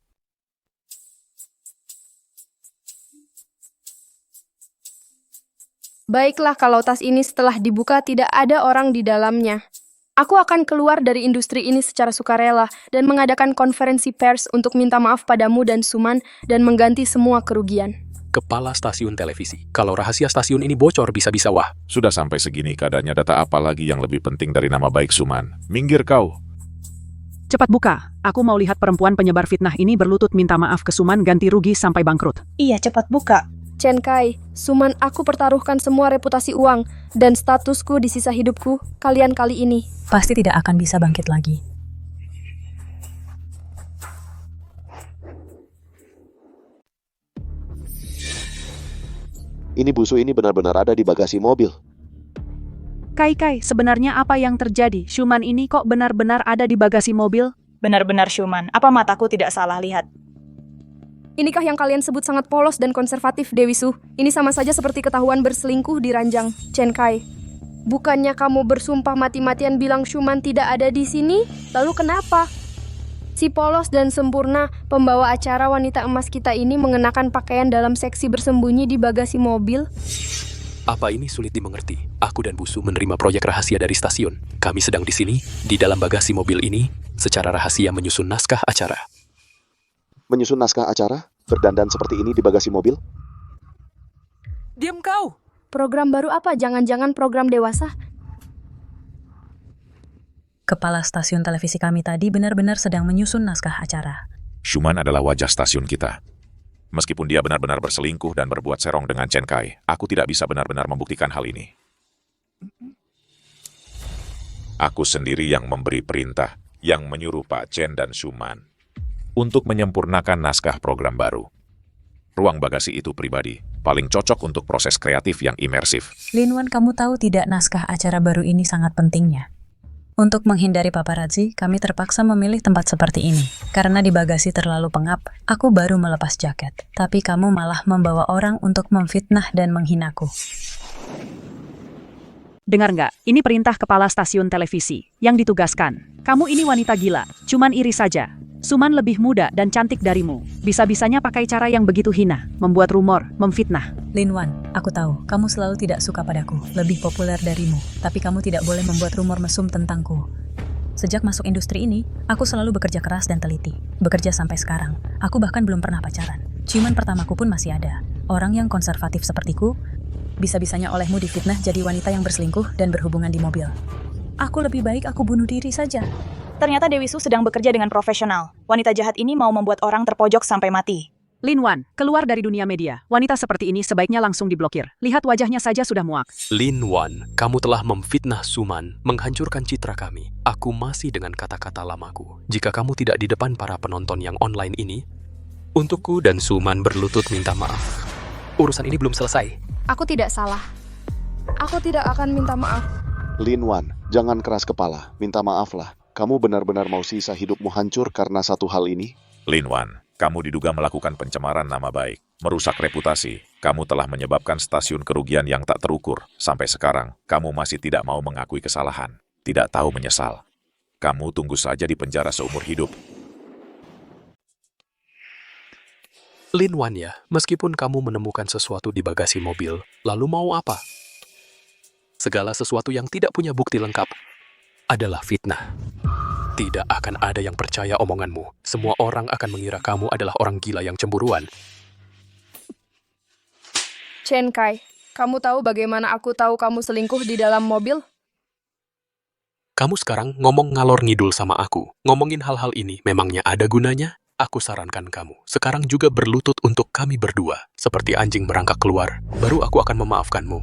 Baiklah, kalau tas ini setelah dibuka tidak ada orang di dalamnya. Aku akan keluar dari industri ini secara sukarela dan mengadakan konferensi pers untuk minta maaf padamu dan Suman dan mengganti semua kerugian.
Kepala stasiun televisi. Kalau rahasia stasiun ini bocor, bisa-bisa wah.
Sudah sampai segini keadaannya, data apa lagi yang lebih penting dari nama baik Suman? Minggir kau.
Cepat buka. Aku mau lihat perempuan penyebar fitnah ini berlutut minta maaf ke Suman ganti rugi sampai bangkrut.
Iya, cepat buka.
Chen Kai, Suman, aku pertaruhkan semua reputasi uang dan statusku di sisa hidupku kalian kali ini.
Pasti tidak akan bisa bangkit lagi.
Ini Busu ini benar-benar ada di bagasi mobil.
Kai, sebenarnya apa yang terjadi? Suman ini kok benar-benar ada di bagasi mobil?
Benar-benar Suman, apa mataku tidak salah lihat?
Inikah yang kalian sebut sangat polos dan konservatif, Dewi Su? Ini sama saja seperti ketahuan berselingkuh di ranjang. Chen Kai, bukannya kamu bersumpah mati-matian bilang Suman tidak ada di sini? Lalu kenapa? Si polos dan sempurna, pembawa acara wanita emas kita ini mengenakan pakaian dalam seksi bersembunyi di bagasi mobil?
Apa ini sulit dimengerti? Aku dan Busu menerima proyek rahasia dari stasiun. Kami sedang di sini, di dalam bagasi mobil ini, secara rahasia menyusun naskah acara.
Menyusun naskah acara? Berdandan seperti ini di bagasi mobil?
Diam kau!
Program baru apa? Jangan-jangan program dewasa?
Kepala stasiun televisi kami tadi benar-benar sedang menyusun naskah acara.
Suman adalah wajah stasiun kita. Meskipun dia benar-benar berselingkuh dan berbuat serong dengan Chen Kai, aku tidak bisa benar-benar membuktikan hal ini. Aku sendiri yang memberi perintah, yang menyuruh Pak Chen dan Suman untuk menyempurnakan naskah program baru. Ruang bagasi itu pribadi, paling cocok untuk proses kreatif yang imersif.
Linwan, kamu tahu tidak naskah acara baru ini sangat pentingnya? Untuk menghindari paparazzi, kami terpaksa memilih tempat seperti ini. Karena di bagasi terlalu pengap, aku baru melepas jaket. Tapi kamu malah membawa orang untuk memfitnah dan menghinaku.
Dengar nggak? Ini perintah kepala stasiun televisi yang ditugaskan. Kamu ini wanita gila, cuman iri saja. Suman lebih muda dan cantik darimu. Bisa-bisanya pakai cara yang begitu hina, membuat rumor, memfitnah.
Linwan, aku tahu, kamu selalu tidak suka padaku, lebih populer darimu. Tapi kamu tidak boleh membuat rumor mesum tentangku. Sejak masuk industri ini, aku selalu bekerja keras dan teliti. Bekerja sampai sekarang, aku bahkan belum pernah pacaran. Ciuman pertamaku pun masih ada. Orang yang konservatif sepertiku, bisa-bisanya olehmu difitnah jadi wanita yang berselingkuh dan berhubungan di mobil. Aku lebih baik aku bunuh diri saja.
Ternyata Dewi Su sedang bekerja dengan profesional. Wanita jahat ini mau membuat orang terpojok sampai mati.
Linwan, keluar dari dunia media. Wanita seperti ini sebaiknya langsung diblokir. Lihat wajahnya saja sudah muak.
Linwan, kamu telah memfitnah Suman, menghancurkan citra kami. Aku masih dengan kata-kata lamaku. Jika kamu tidak di depan para penonton yang online ini, untukku dan Suman berlutut minta maaf. Urusan ini belum selesai.
Aku tidak salah. Aku tidak akan minta maaf.
Linwan, jangan keras kepala. Minta maaflah. Kamu benar-benar mau sisa hidupmu hancur karena satu hal ini?
Linwan, kamu diduga melakukan pencemaran nama baik, merusak reputasi. Kamu telah menyebabkan stasiun kerugian yang tak terukur. Sampai sekarang, kamu masih tidak mau mengakui kesalahan. Tidak tahu menyesal. Kamu tunggu saja di penjara seumur hidup.
Linwan ya, meskipun kamu menemukan sesuatu di bagasi mobil, lalu mau apa? Segala sesuatu yang tidak punya bukti lengkap adalah fitnah. Tidak akan ada yang percaya omonganmu. Semua orang akan mengira kamu adalah orang gila yang cemburuan.
Chen Kai, kamu tahu bagaimana aku tahu kamu selingkuh di dalam mobil?
Kamu sekarang ngomong ngalor ngidul sama aku. Ngomongin hal-hal ini memangnya ada gunanya? Aku sarankan kamu sekarang juga berlutut untuk kami berdua. Seperti anjing merangkak keluar, baru aku akan memaafkanmu.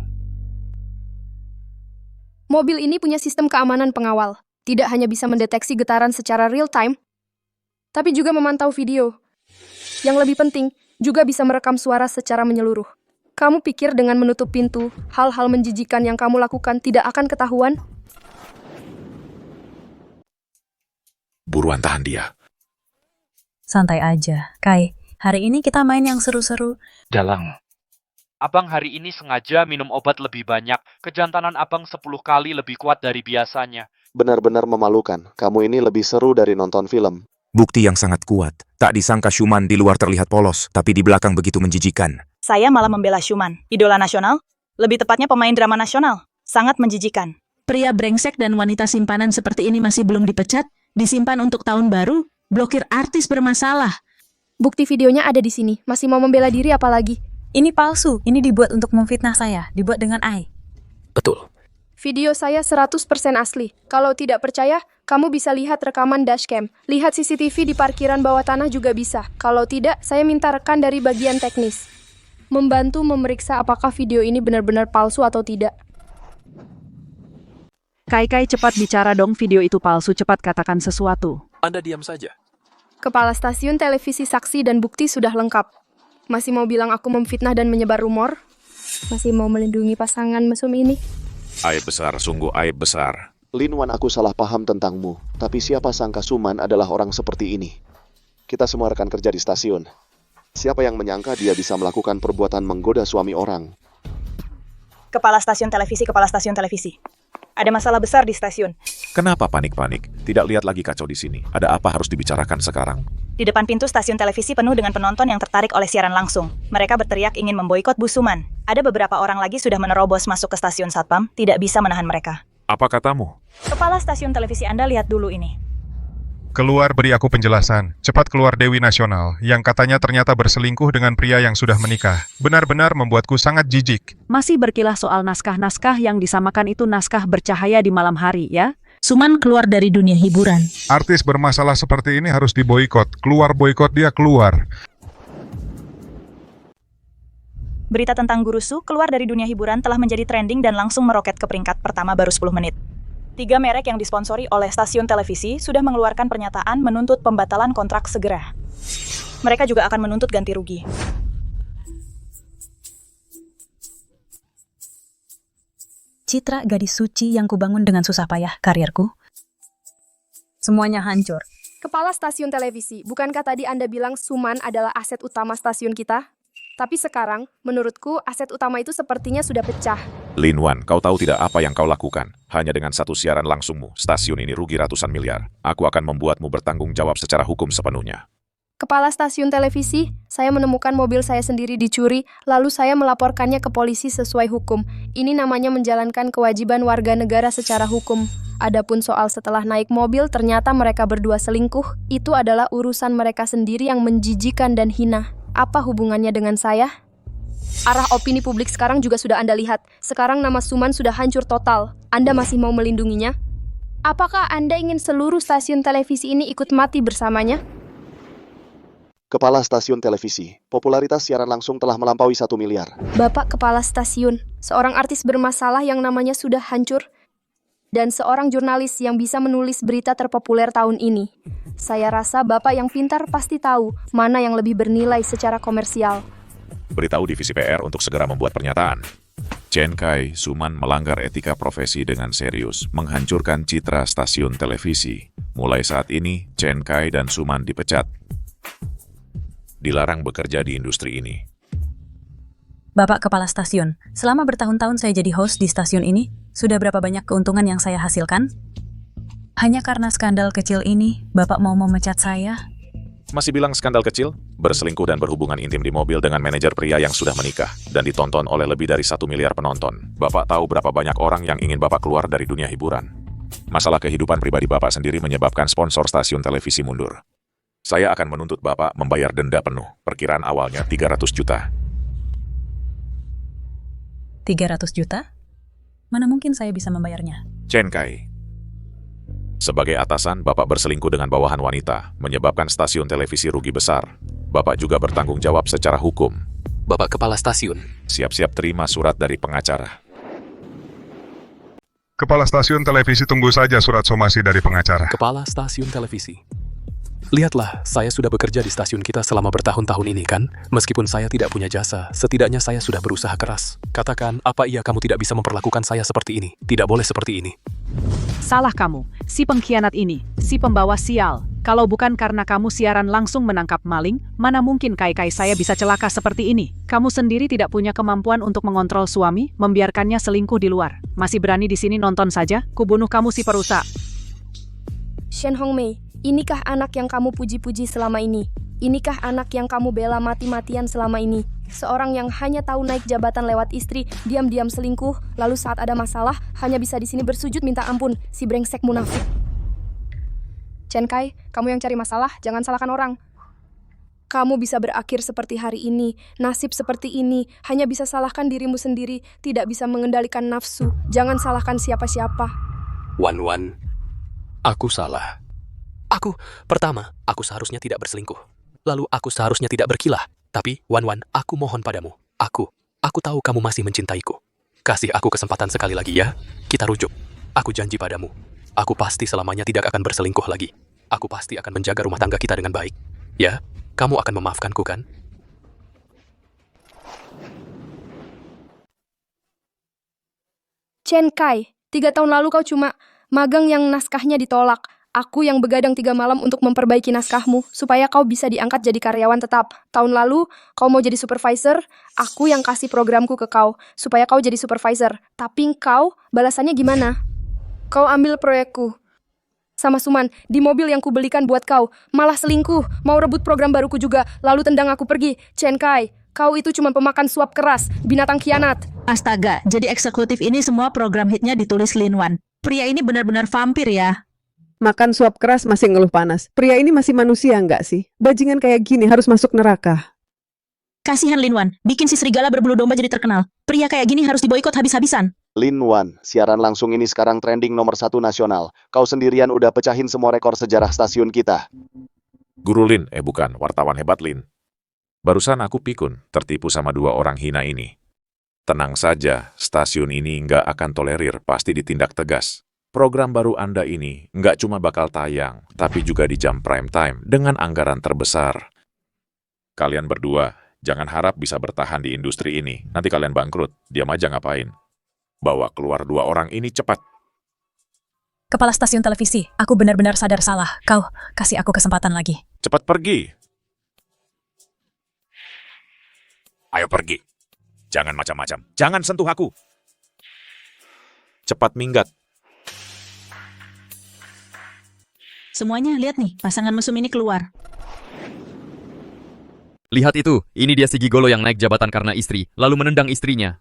Mobil ini punya sistem keamanan pengawal. Tidak hanya bisa mendeteksi getaran secara real time, tapi juga memantau video. Yang lebih penting, juga bisa merekam suara secara menyeluruh. Kamu pikir dengan menutup pintu, hal-hal menjijikan yang kamu lakukan tidak akan ketahuan?
Buruan tahan dia.
Santai aja, Kai. Hari ini kita main yang seru-seru.
Dalang. Abang hari ini sengaja minum obat lebih banyak. Kejantanan abang 10 kali lebih kuat dari biasanya.
Benar-benar memalukan. Kamu ini lebih seru dari nonton film.
Bukti yang sangat kuat. Tak disangka Shuman di luar terlihat polos, tapi di belakang begitu menjijikan.
Saya malah membela Shuman, idola nasional. Lebih tepatnya pemain drama nasional. Sangat menjijikan.
Pria brengsek dan wanita simpanan seperti ini masih belum dipecat, disimpan untuk tahun baru, blokir artis bermasalah.
Bukti videonya ada di sini. Masih mau membela diri apalagi?
Ini palsu. Ini dibuat untuk memfitnah saya. Dibuat dengan AI.
Betul.
Video saya 100% asli. Kalau tidak percaya, kamu bisa lihat rekaman dashcam. Lihat CCTV di parkiran bawah tanah juga bisa. Kalau tidak, saya minta rekan dari bagian teknis membantu memeriksa apakah video ini benar-benar palsu atau tidak.
Kai, cepat bicara dong, video itu palsu, cepat katakan sesuatu.
Anda diam saja.
Kepala stasiun televisi saksi dan bukti sudah lengkap. Masih mau bilang aku memfitnah dan menyebar rumor? Masih mau melindungi pasangan mesum ini?
Aib besar, sungguh aib besar.
Linwan, aku salah paham tentangmu. Tapi siapa sangka Suman adalah orang seperti ini? Kita semua rekan kerja di stasiun. Siapa yang menyangka dia bisa melakukan perbuatan menggoda suami orang?
Kepala stasiun televisi. Ada masalah besar di stasiun.
Kenapa panik-panik? Tidak lihat lagi kacau di sini. Ada apa harus dibicarakan sekarang?
Di depan pintu stasiun televisi penuh dengan penonton yang tertarik oleh siaran langsung. Mereka berteriak ingin memboikot Bu Suman. Ada beberapa orang lagi sudah menerobos masuk ke stasiun Satpam, tidak bisa menahan mereka.
Apa katamu?
Kepala stasiun televisi Anda, lihat dulu ini.
Keluar, beri aku penjelasan. Cepat keluar Dewi Nasional, yang katanya ternyata berselingkuh dengan pria yang sudah menikah. Benar-benar membuatku sangat jijik.
Masih berkilah soal naskah-naskah yang disamakan itu naskah bercahaya di malam hari, ya?
Suman keluar dari dunia hiburan.
Artis bermasalah seperti ini harus diboikot. Keluar, boikot dia, keluar.
Berita tentang Guru Su keluar dari dunia hiburan telah menjadi trending dan langsung meroket ke peringkat pertama baru 10 menit. 3 merek yang disponsori oleh stasiun televisi sudah mengeluarkan pernyataan menuntut pembatalan kontrak segera. Mereka juga akan menuntut ganti rugi.
Citra gadis suci yang kubangun dengan susah payah karirku. Semuanya hancur.
Kepala stasiun televisi, bukankah tadi Anda bilang Suman adalah aset utama stasiun kita? Tapi sekarang, menurutku, aset utama itu sepertinya sudah pecah.
Lin Wan, kau tahu tidak apa yang kau lakukan? Hanya dengan satu siaran langsungmu, stasiun ini rugi ratusan miliar. Aku akan membuatmu bertanggung jawab secara hukum sepenuhnya.
Kepala stasiun televisi, saya menemukan mobil saya sendiri dicuri, lalu saya melaporkannya ke polisi sesuai hukum. Ini namanya menjalankan kewajiban warga negara secara hukum. Adapun soal setelah naik mobil ternyata mereka berdua selingkuh, itu adalah urusan mereka sendiri yang menjijikan dan hina. Apa hubungannya dengan saya? Arah opini publik sekarang juga sudah Anda lihat. Sekarang nama Suman sudah hancur total. Anda masih mau melindunginya? Apakah Anda ingin seluruh stasiun televisi ini ikut mati bersamanya?
Kepala stasiun televisi, popularitas siaran langsung telah melampaui 1 miliar.
Bapak Kepala Stasiun, seorang artis bermasalah yang namanya sudah hancur, dan seorang jurnalis yang bisa menulis berita terpopuler tahun ini. Saya rasa Bapak yang pintar pasti tahu mana yang lebih bernilai secara komersial.
Beritahu divisi PR untuk segera membuat pernyataan. Chen Kai, Suman melanggar etika profesi dengan serius, menghancurkan citra stasiun televisi. Mulai saat ini, Chen Kai dan Suman dipecat. Dilarang bekerja di industri ini.
Bapak Kepala Stasiun, selama bertahun-tahun saya jadi host di stasiun ini, sudah berapa banyak keuntungan yang saya hasilkan? Hanya karena skandal kecil ini, Bapak mau memecat saya?
Masih bilang skandal kecil? Berselingkuh dan berhubungan intim di mobil dengan manajer pria yang sudah menikah dan ditonton oleh lebih dari 1 miliar penonton. Bapak tahu berapa banyak orang yang ingin Bapak keluar dari dunia hiburan. Masalah kehidupan pribadi Bapak sendiri menyebabkan sponsor stasiun televisi mundur. Saya akan menuntut Bapak membayar denda penuh. Perkiraan awalnya 300 juta.
300 juta? Mana mungkin saya bisa membayarnya?
Chen Kai. Sebagai atasan, Bapak berselingkuh dengan bawahan wanita, menyebabkan stasiun televisi rugi besar. Bapak juga bertanggung jawab secara hukum.
Bapak Kepala Stasiun.
Siap-siap terima surat dari pengacara.
Kepala stasiun televisi, tunggu saja surat somasi dari pengacara.
Kepala Stasiun Televisi. Lihatlah, saya sudah bekerja di stasiun kita selama bertahun-tahun ini kan? Meskipun saya tidak punya jasa, setidaknya saya sudah berusaha keras. Katakan, apa iya kamu tidak bisa memperlakukan saya seperti ini? Tidak boleh seperti ini.
Salah kamu, si pengkhianat ini, si pembawa sial. Kalau bukan karena kamu siaran langsung menangkap maling, mana mungkin kai-kai saya bisa celaka seperti ini? Kamu sendiri tidak punya kemampuan untuk mengontrol suami, membiarkannya selingkuh di luar. Masih berani di sini nonton saja? Kubunuh kamu si perusak.
Shen Hongmei, inikah anak yang kamu puji-puji selama ini? Inikah anak yang kamu bela mati-matian selama ini? Seorang yang hanya tahu naik jabatan lewat istri, diam-diam selingkuh, lalu saat ada masalah, hanya bisa di sini bersujud minta ampun, si brengsek munafik. Chen Kai, kamu yang cari masalah, jangan salahkan orang. Kamu bisa berakhir seperti hari ini, nasib seperti ini, hanya bisa salahkan dirimu sendiri, tidak bisa mengendalikan nafsu, jangan salahkan siapa-siapa.
Wan, aku salah. Pertama, aku seharusnya tidak berselingkuh. Lalu aku seharusnya tidak berkilah. Tapi, Wan, aku mohon padamu. Aku tahu kamu masih mencintaiku. Kasih aku kesempatan sekali lagi ya. Kita rujuk. Aku janji padamu. Aku pasti selamanya tidak akan berselingkuh lagi. Aku pasti akan menjaga rumah tangga kita dengan baik. Ya, kamu akan memaafkanku kan?
Chen Kai, 3 tahun lalu kau cuma magang yang naskahnya ditolak. Aku yang begadang 3 malam untuk memperbaiki naskahmu, supaya kau bisa diangkat jadi karyawan tetap. Tahun lalu, kau mau jadi supervisor, aku yang kasih programku ke kau, supaya kau jadi supervisor. Tapi kau, balasannya gimana? Kau ambil proyekku. Sama Suman, di mobil yang kubelikan buat kau, malah selingkuh, mau rebut program baruku juga, lalu tendang aku pergi. Chen Kai, kau itu cuma pemakan suap keras, binatang khianat.
Astaga, jadi eksekutif ini semua program hitnya ditulis Lin Wan. Pria ini benar-benar vampir ya.
Makan suap keras masih ngeluh panas. Pria ini masih manusia nggak sih? Bajingan kayak gini harus masuk neraka.
Kasihan Lin Wan, bikin si serigala berbulu domba jadi terkenal. Pria kayak gini harus diboikot habis-habisan.
Lin Wan, siaran langsung ini sekarang trending nomor 1 nasional. Kau sendirian udah pecahin semua rekor sejarah stasiun kita.
Guru Lin, bukan, wartawan hebat Lin. Barusan aku pikun, tertipu sama 2 orang hina ini. Tenang saja, stasiun ini nggak akan tolerir, pasti ditindak tegas. Program baru Anda ini nggak cuma bakal tayang, tapi juga di jam prime time dengan anggaran terbesar. Kalian berdua, jangan harap bisa bertahan di industri ini. Nanti kalian bangkrut, diam aja ngapain. Bawa keluar 2 orang ini cepat.
Kepala stasiun televisi, aku benar-benar sadar salah. Kau kasih aku kesempatan lagi.
Cepat pergi. Ayo pergi. Jangan macam-macam. Jangan sentuh aku. Cepat minggat.
Semuanya lihat nih, pasangan mesum ini keluar.
Lihat itu, ini dia si gigolo yang naik jabatan karena istri, lalu menendang istrinya.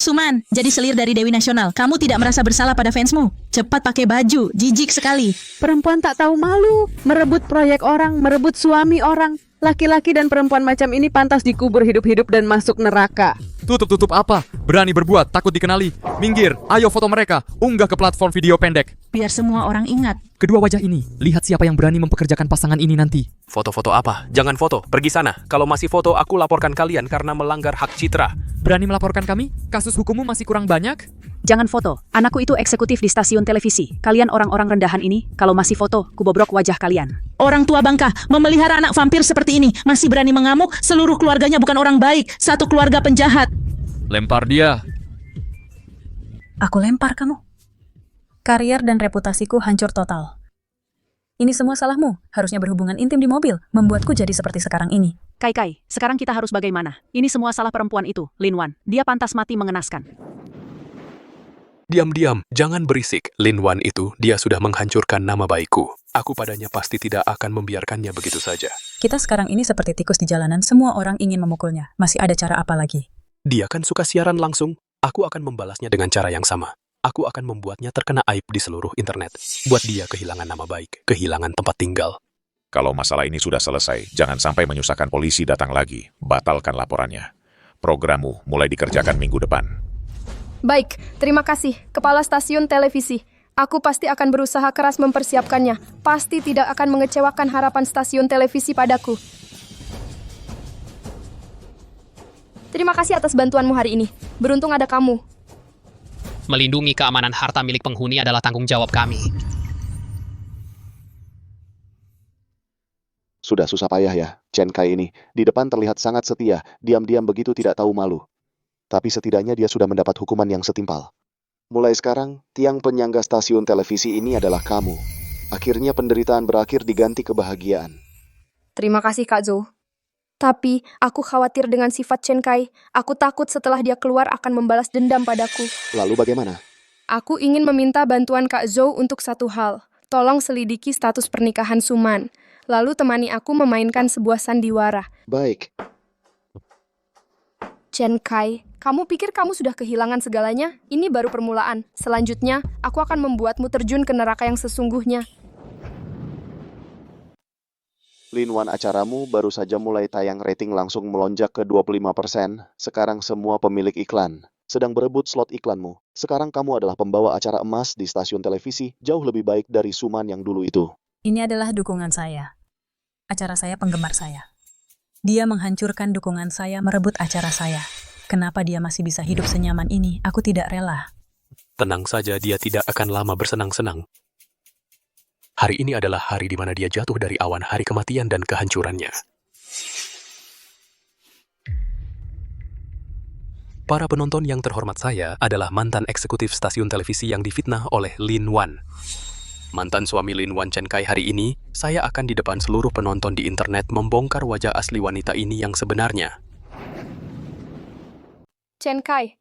Suman, jadi selir dari Dewi Nasional. Kamu tidak merasa bersalah pada fansmu? Cepat pakai baju, jijik sekali.
Perempuan tak tahu malu, merebut proyek orang, merebut suami orang. Laki-laki dan perempuan macam ini pantas dikubur hidup-hidup dan masuk neraka.
Tutup apa? Berani berbuat, takut dikenali. Minggir, ayo foto mereka, unggah ke platform video pendek.
Biar semua orang ingat.
Kedua wajah ini, lihat siapa yang berani mempekerjakan pasangan ini nanti.
Foto-foto apa? Jangan foto, pergi sana. Kalau masih foto, aku laporkan kalian karena melanggar hak citra.
Berani melaporkan kami? Kasus hukummu masih kurang banyak?
Jangan foto. Anakku itu eksekutif di stasiun televisi. Kalian orang-orang rendahan ini, kalau masih foto, kubobrok wajah kalian.
Orang tua bangka memelihara anak vampir seperti ini, masih berani mengamuk, seluruh keluarganya bukan orang baik, satu keluarga penjahat.
Lempar dia.
Aku lempar kamu. Karier dan reputasiku hancur total. Ini semua salahmu. Harusnya berhubungan intim di mobil, membuatku jadi seperti sekarang ini.
Kai, sekarang kita harus bagaimana? Ini semua salah perempuan itu, Lin Wan. Dia pantas mati mengenaskan.
Diam-diam, jangan berisik. Lin Wan itu, dia sudah menghancurkan nama baikku. Aku padanya pasti tidak akan membiarkannya begitu saja.
Kita sekarang ini seperti tikus di jalanan, semua orang ingin memukulnya. Masih ada cara apa lagi?
Dia kan suka siaran langsung. Aku akan membalasnya dengan cara yang sama. Aku akan membuatnya terkena aib di seluruh internet. Buat dia kehilangan nama baik, kehilangan tempat tinggal.
Kalau masalah ini sudah selesai, jangan sampai menyusahkan polisi datang lagi. Batalkan laporannya. Programmu mulai dikerjakan minggu depan.
Baik, terima kasih, Kepala Stasiun Televisi. Aku pasti akan berusaha keras mempersiapkannya. Pasti tidak akan mengecewakan harapan stasiun televisi padaku. Terima kasih atas bantuanmu hari ini. Beruntung ada kamu.
Melindungi keamanan harta milik penghuni adalah tanggung jawab kami.
Sudah susah payah ya, Chen Kai ini. Di depan terlihat sangat setia, diam-diam begitu tidak tahu malu. Tapi setidaknya dia sudah mendapat hukuman yang setimpal. Mulai sekarang, tiang penyangga stasiun televisi ini adalah kamu. Akhirnya penderitaan berakhir diganti kebahagiaan.
Terima kasih, Kak Zhou. Tapi, aku khawatir dengan sifat Chen Kai. Aku takut setelah dia keluar akan membalas dendam padaku.
Lalu bagaimana?
Aku ingin meminta bantuan Kak Zhou untuk satu hal. Tolong selidiki status pernikahan Suman. Lalu temani aku memainkan sebuah sandiwara.
Baik.
Chen Kai, kamu pikir kamu sudah kehilangan segalanya? Ini baru permulaan. Selanjutnya, aku akan membuatmu terjun ke neraka yang sesungguhnya.
Lin Wan, acaramu baru saja mulai tayang, rating langsung melonjak ke 25%. Sekarang semua pemilik iklan sedang berebut slot iklanmu. Sekarang kamu adalah pembawa acara emas di stasiun televisi, jauh lebih baik dari Suman yang dulu itu.
Ini adalah dukungan saya. Acara saya penggemar saya. Dia menghancurkan dukungan saya, merebut acara saya. Kenapa dia masih bisa hidup senyaman ini? Aku tidak rela.
Tenang saja, dia tidak akan lama bersenang-senang. Hari ini adalah hari di mana dia jatuh dari awan, hari kematian dan kehancurannya. Para penonton yang terhormat, saya adalah mantan eksekutif stasiun televisi yang difitnah oleh Lin Wan. Mantan suami Lin Wan, Chen Kai. Hari ini, saya akan di depan seluruh penonton di internet membongkar wajah asli wanita ini yang sebenarnya.
Chen Kai,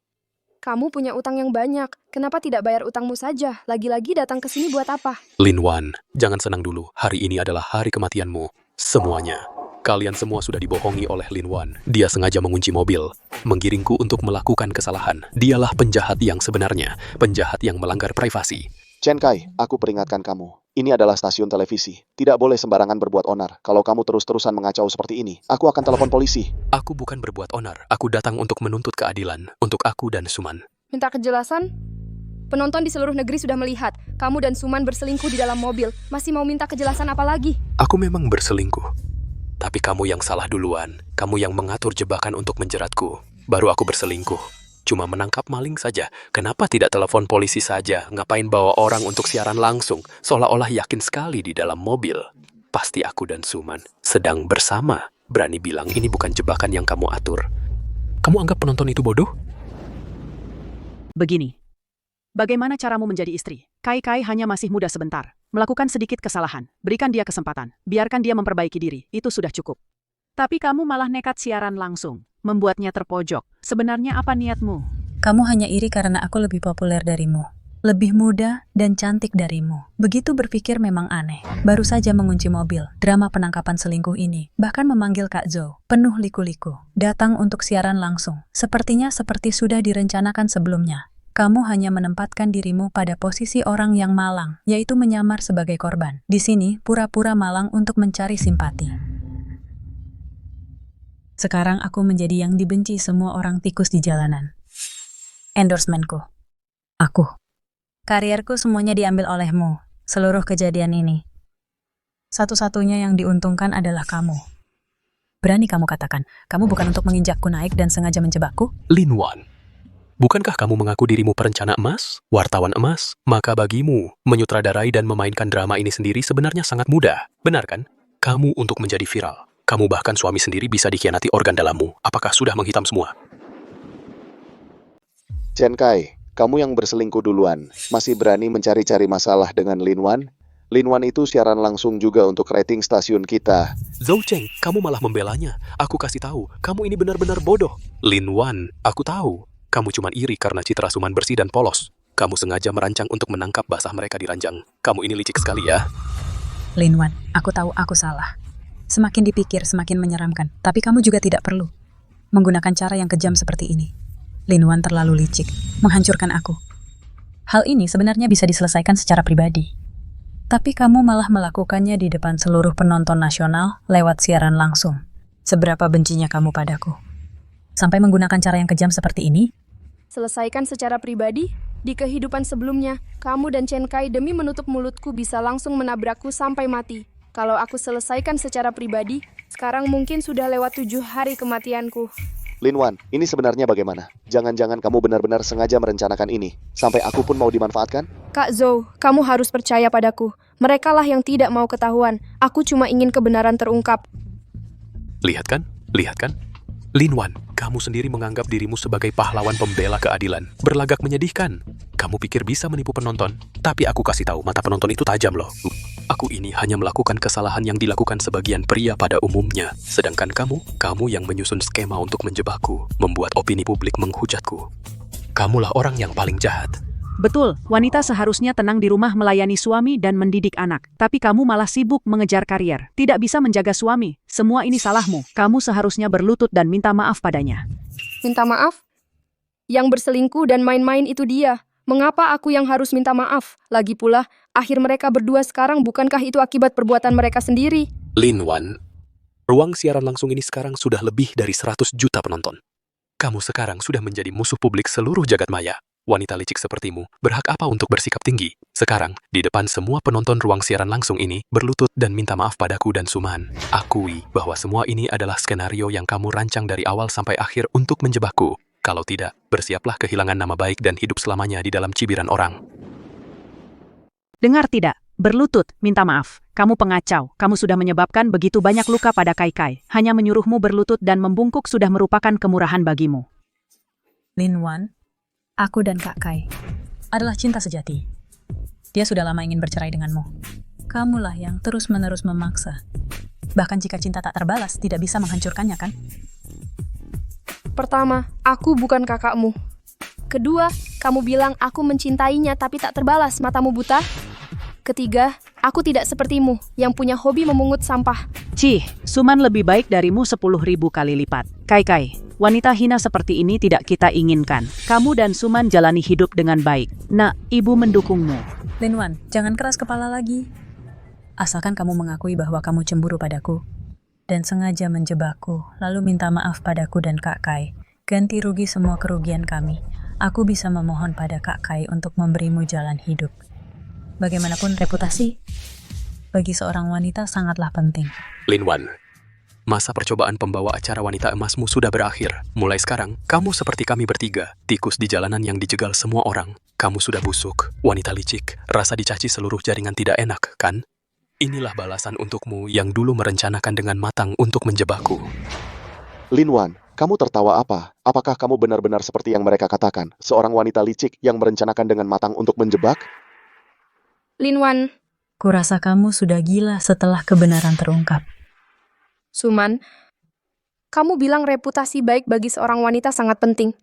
kamu punya utang yang banyak. Kenapa tidak bayar utangmu saja? Lagi-lagi datang ke sini buat apa?
Lin Wan, jangan senang dulu. Hari ini adalah hari kematianmu. Semuanya. Kalian semua sudah dibohongi oleh Lin Wan. Dia sengaja mengunci mobil, menggiringku untuk melakukan kesalahan. Dialah penjahat yang sebenarnya, penjahat yang melanggar privasi.
Chen Kai, aku peringatkan kamu. Ini adalah stasiun televisi. Tidak boleh sembarangan berbuat onar. Kalau kamu terus-terusan mengacau seperti ini, aku akan telepon polisi.
Aku bukan berbuat onar. Aku datang untuk menuntut keadilan. Untuk aku dan Suman.
Minta kejelasan? Penonton di seluruh negeri sudah melihat. Kamu dan Suman berselingkuh di dalam mobil. Masih mau minta kejelasan apa lagi?
Aku memang berselingkuh. Tapi kamu yang salah duluan. Kamu yang mengatur jebakan untuk menjeratku. Baru aku berselingkuh. Cuma menangkap maling saja. Kenapa tidak telepon polisi saja? Ngapain bawa orang untuk siaran langsung? Seolah-olah yakin sekali di dalam mobil. Pasti aku dan Suman sedang bersama. Berani bilang ini bukan jebakan yang kamu atur. Kamu anggap penonton itu bodoh?
Begini. Bagaimana caramu menjadi istri? Kai hanya masih muda sebentar. Melakukan sedikit kesalahan. Berikan dia kesempatan. Biarkan dia memperbaiki diri. Itu sudah cukup. Tapi kamu malah nekat siaran langsung. Membuatnya terpojok. Sebenarnya apa niatmu?
Kamu hanya iri karena aku lebih populer darimu. Lebih muda dan cantik darimu. Begitu berpikir memang aneh. Baru saja mengunci mobil, drama penangkapan selingkuh ini. Bahkan memanggil Kak Zhou, penuh liku-liku. Datang untuk siaran langsung. Sepertinya seperti sudah direncanakan sebelumnya. Kamu hanya menempatkan dirimu pada posisi orang yang malang, yaitu menyamar sebagai korban. Di sini, pura-pura malang untuk mencari simpati. Sekarang aku menjadi yang dibenci semua orang tikus di jalanan. Endorsementku. Aku. Karierku semuanya diambil olehmu, seluruh kejadian ini. Satu-satunya yang diuntungkan adalah kamu. Berani kamu katakan, kamu bukan untuk menginjakku naik dan sengaja menjebakku?
Lin Wan, bukankah kamu mengaku dirimu perencana emas, wartawan emas? Maka bagimu, menyutradarai dan memainkan drama ini sendiri sebenarnya sangat mudah. Benar kan? Kamu untuk menjadi viral. Kamu bahkan suami sendiri bisa dikhianati organ dalammu. Apakah sudah menghitam semua?
Chen Kai, kamu yang berselingkuh duluan, masih berani mencari-cari masalah dengan Lin Wan? Lin Wan itu siaran langsung juga untuk rating stasiun kita.
Zhou Cheng, kamu malah membelanya. Aku kasih tahu, kamu ini benar-benar bodoh. Lin Wan, aku tahu. Kamu cuma iri karena citra Suman bersih dan polos. Kamu sengaja merancang untuk menangkap basah mereka di ranjang. Kamu ini licik sekali ya.
Lin Wan, aku tahu aku salah. Semakin dipikir, semakin menyeramkan. Tapi kamu juga tidak perlu menggunakan cara yang kejam seperti ini. Lin Wan terlalu licik, menghancurkan aku. Hal ini sebenarnya bisa diselesaikan secara pribadi. Tapi kamu malah melakukannya di depan seluruh penonton nasional lewat siaran langsung. Seberapa bencinya kamu padaku? Sampai menggunakan cara yang kejam seperti ini?
Selesaikan secara pribadi? Di kehidupan sebelumnya, kamu dan Chen Kai demi menutup mulutku bisa langsung menabrakku sampai mati. Kalau aku selesaikan secara pribadi, sekarang mungkin sudah lewat 7 hari kematianku.
Lin Wan, ini sebenarnya bagaimana? Jangan-jangan kamu benar-benar sengaja merencanakan ini, sampai aku pun mau dimanfaatkan?
Kak Zhou, kamu harus percaya padaku. Merekalah yang tidak mau ketahuan. Aku cuma ingin kebenaran terungkap.
Lihat kan? Lihat kan? Lin Wan, kamu sendiri menganggap dirimu sebagai pahlawan pembela keadilan. Berlagak menyedihkan. Kamu pikir bisa menipu penonton? Tapi aku kasih tahu, mata penonton itu tajam loh. Aku ini hanya melakukan kesalahan yang dilakukan sebagian pria pada umumnya. Sedangkan kamu yang menyusun skema untuk menjebakku, membuat opini publik menghujatku. Kamulah orang yang paling jahat.
Betul, wanita seharusnya tenang di rumah melayani suami dan mendidik anak. Tapi kamu malah sibuk mengejar karier. Tidak bisa menjaga suami. Semua ini salahmu. Kamu seharusnya berlutut dan minta maaf padanya.
Minta maaf? Yang berselingkuh dan main-main itu dia. Mengapa aku yang harus minta maaf? Lagi pula, akhir mereka berdua sekarang bukankah itu akibat perbuatan mereka sendiri?
Lin Wan, ruang siaran langsung ini sekarang sudah lebih dari 100 juta penonton. Kamu sekarang sudah menjadi musuh publik seluruh jagat maya. Wanita licik sepertimu berhak apa untuk bersikap tinggi? Sekarang, di depan semua penonton ruang siaran langsung ini, berlutut dan minta maaf padaku dan Suman. Akui bahwa semua ini adalah skenario yang kamu rancang dari awal sampai akhir untuk menjebakku. Kalau tidak, bersiaplah kehilangan nama baik dan hidup selamanya di dalam cibiran orang.
Dengar tidak? Berlutut, minta maaf. Kamu pengacau. Kamu sudah menyebabkan begitu banyak luka pada Kai. Hanya menyuruhmu berlutut dan membungkuk sudah merupakan kemurahan bagimu.
Lin Wan, aku dan Kak Kai adalah cinta sejati. Dia sudah lama ingin bercerai denganmu. Kamulah yang terus-menerus memaksa. Bahkan jika cinta tak terbalas, tidak bisa menghancurkannya, kan?
Pertama, aku bukan kakakmu. Kedua, kamu bilang aku mencintainya tapi tak terbalas, matamu buta. Ketiga, aku tidak sepertimu yang punya hobi memungut sampah.
Cih, Suman lebih baik darimu 10.000 kali lipat. Kai, wanita hina seperti ini tidak kita inginkan. Kamu dan Suman jalani hidup dengan baik. Nak, ibu mendukungmu.
Lin Wan, jangan keras kepala lagi. Asalkan kamu mengakui bahwa kamu cemburu padaku dan sengaja menjebakku, lalu minta maaf padaku dan Kak Kai. Ganti rugi semua kerugian kami. Aku bisa memohon pada Kak Kai untuk memberimu jalan hidup. Bagaimanapun reputasi bagi seorang wanita sangatlah penting.
Lin Wan, masa percobaan pembawa acara wanita emasmu sudah berakhir. Mulai sekarang, kamu seperti kami bertiga, tikus di jalanan yang dijegal semua orang. Kamu sudah busuk, wanita licik, rasa dicaci seluruh jaringan tidak enak, kan? Inilah balasan untukmu yang dulu merencanakan dengan matang untuk menjebakku.
Lin Wan, Kamu tertawa apa? Apakah kamu benar-benar seperti yang mereka katakan? Seorang wanita licik yang merencanakan dengan matang untuk menjebak?
Linwan,
Kurasa kamu sudah gila setelah kebenaran terungkap.
Suman, kamu bilang reputasi baik bagi seorang wanita sangat penting.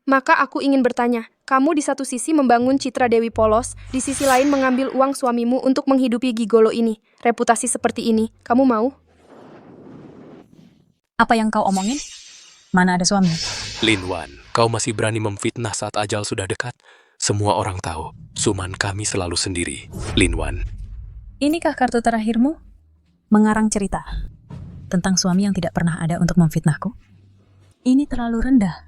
Maka aku ingin bertanya, kamu di satu sisi membangun citra Dewi polos, di sisi lain mengambil uang suamimu untuk menghidupi gigolo ini. Reputasi seperti ini, kamu mau?
Apa yang kau omongin? Mana ada suami?
Linwan, kau masih berani memfitnah saat ajal sudah dekat? Semua orang tahu, Suman kami selalu sendiri. Linwan,
Inikah kartu terakhirmu? Mengarang cerita tentang suami yang tidak pernah ada untuk memfitnahku? Ini terlalu rendah.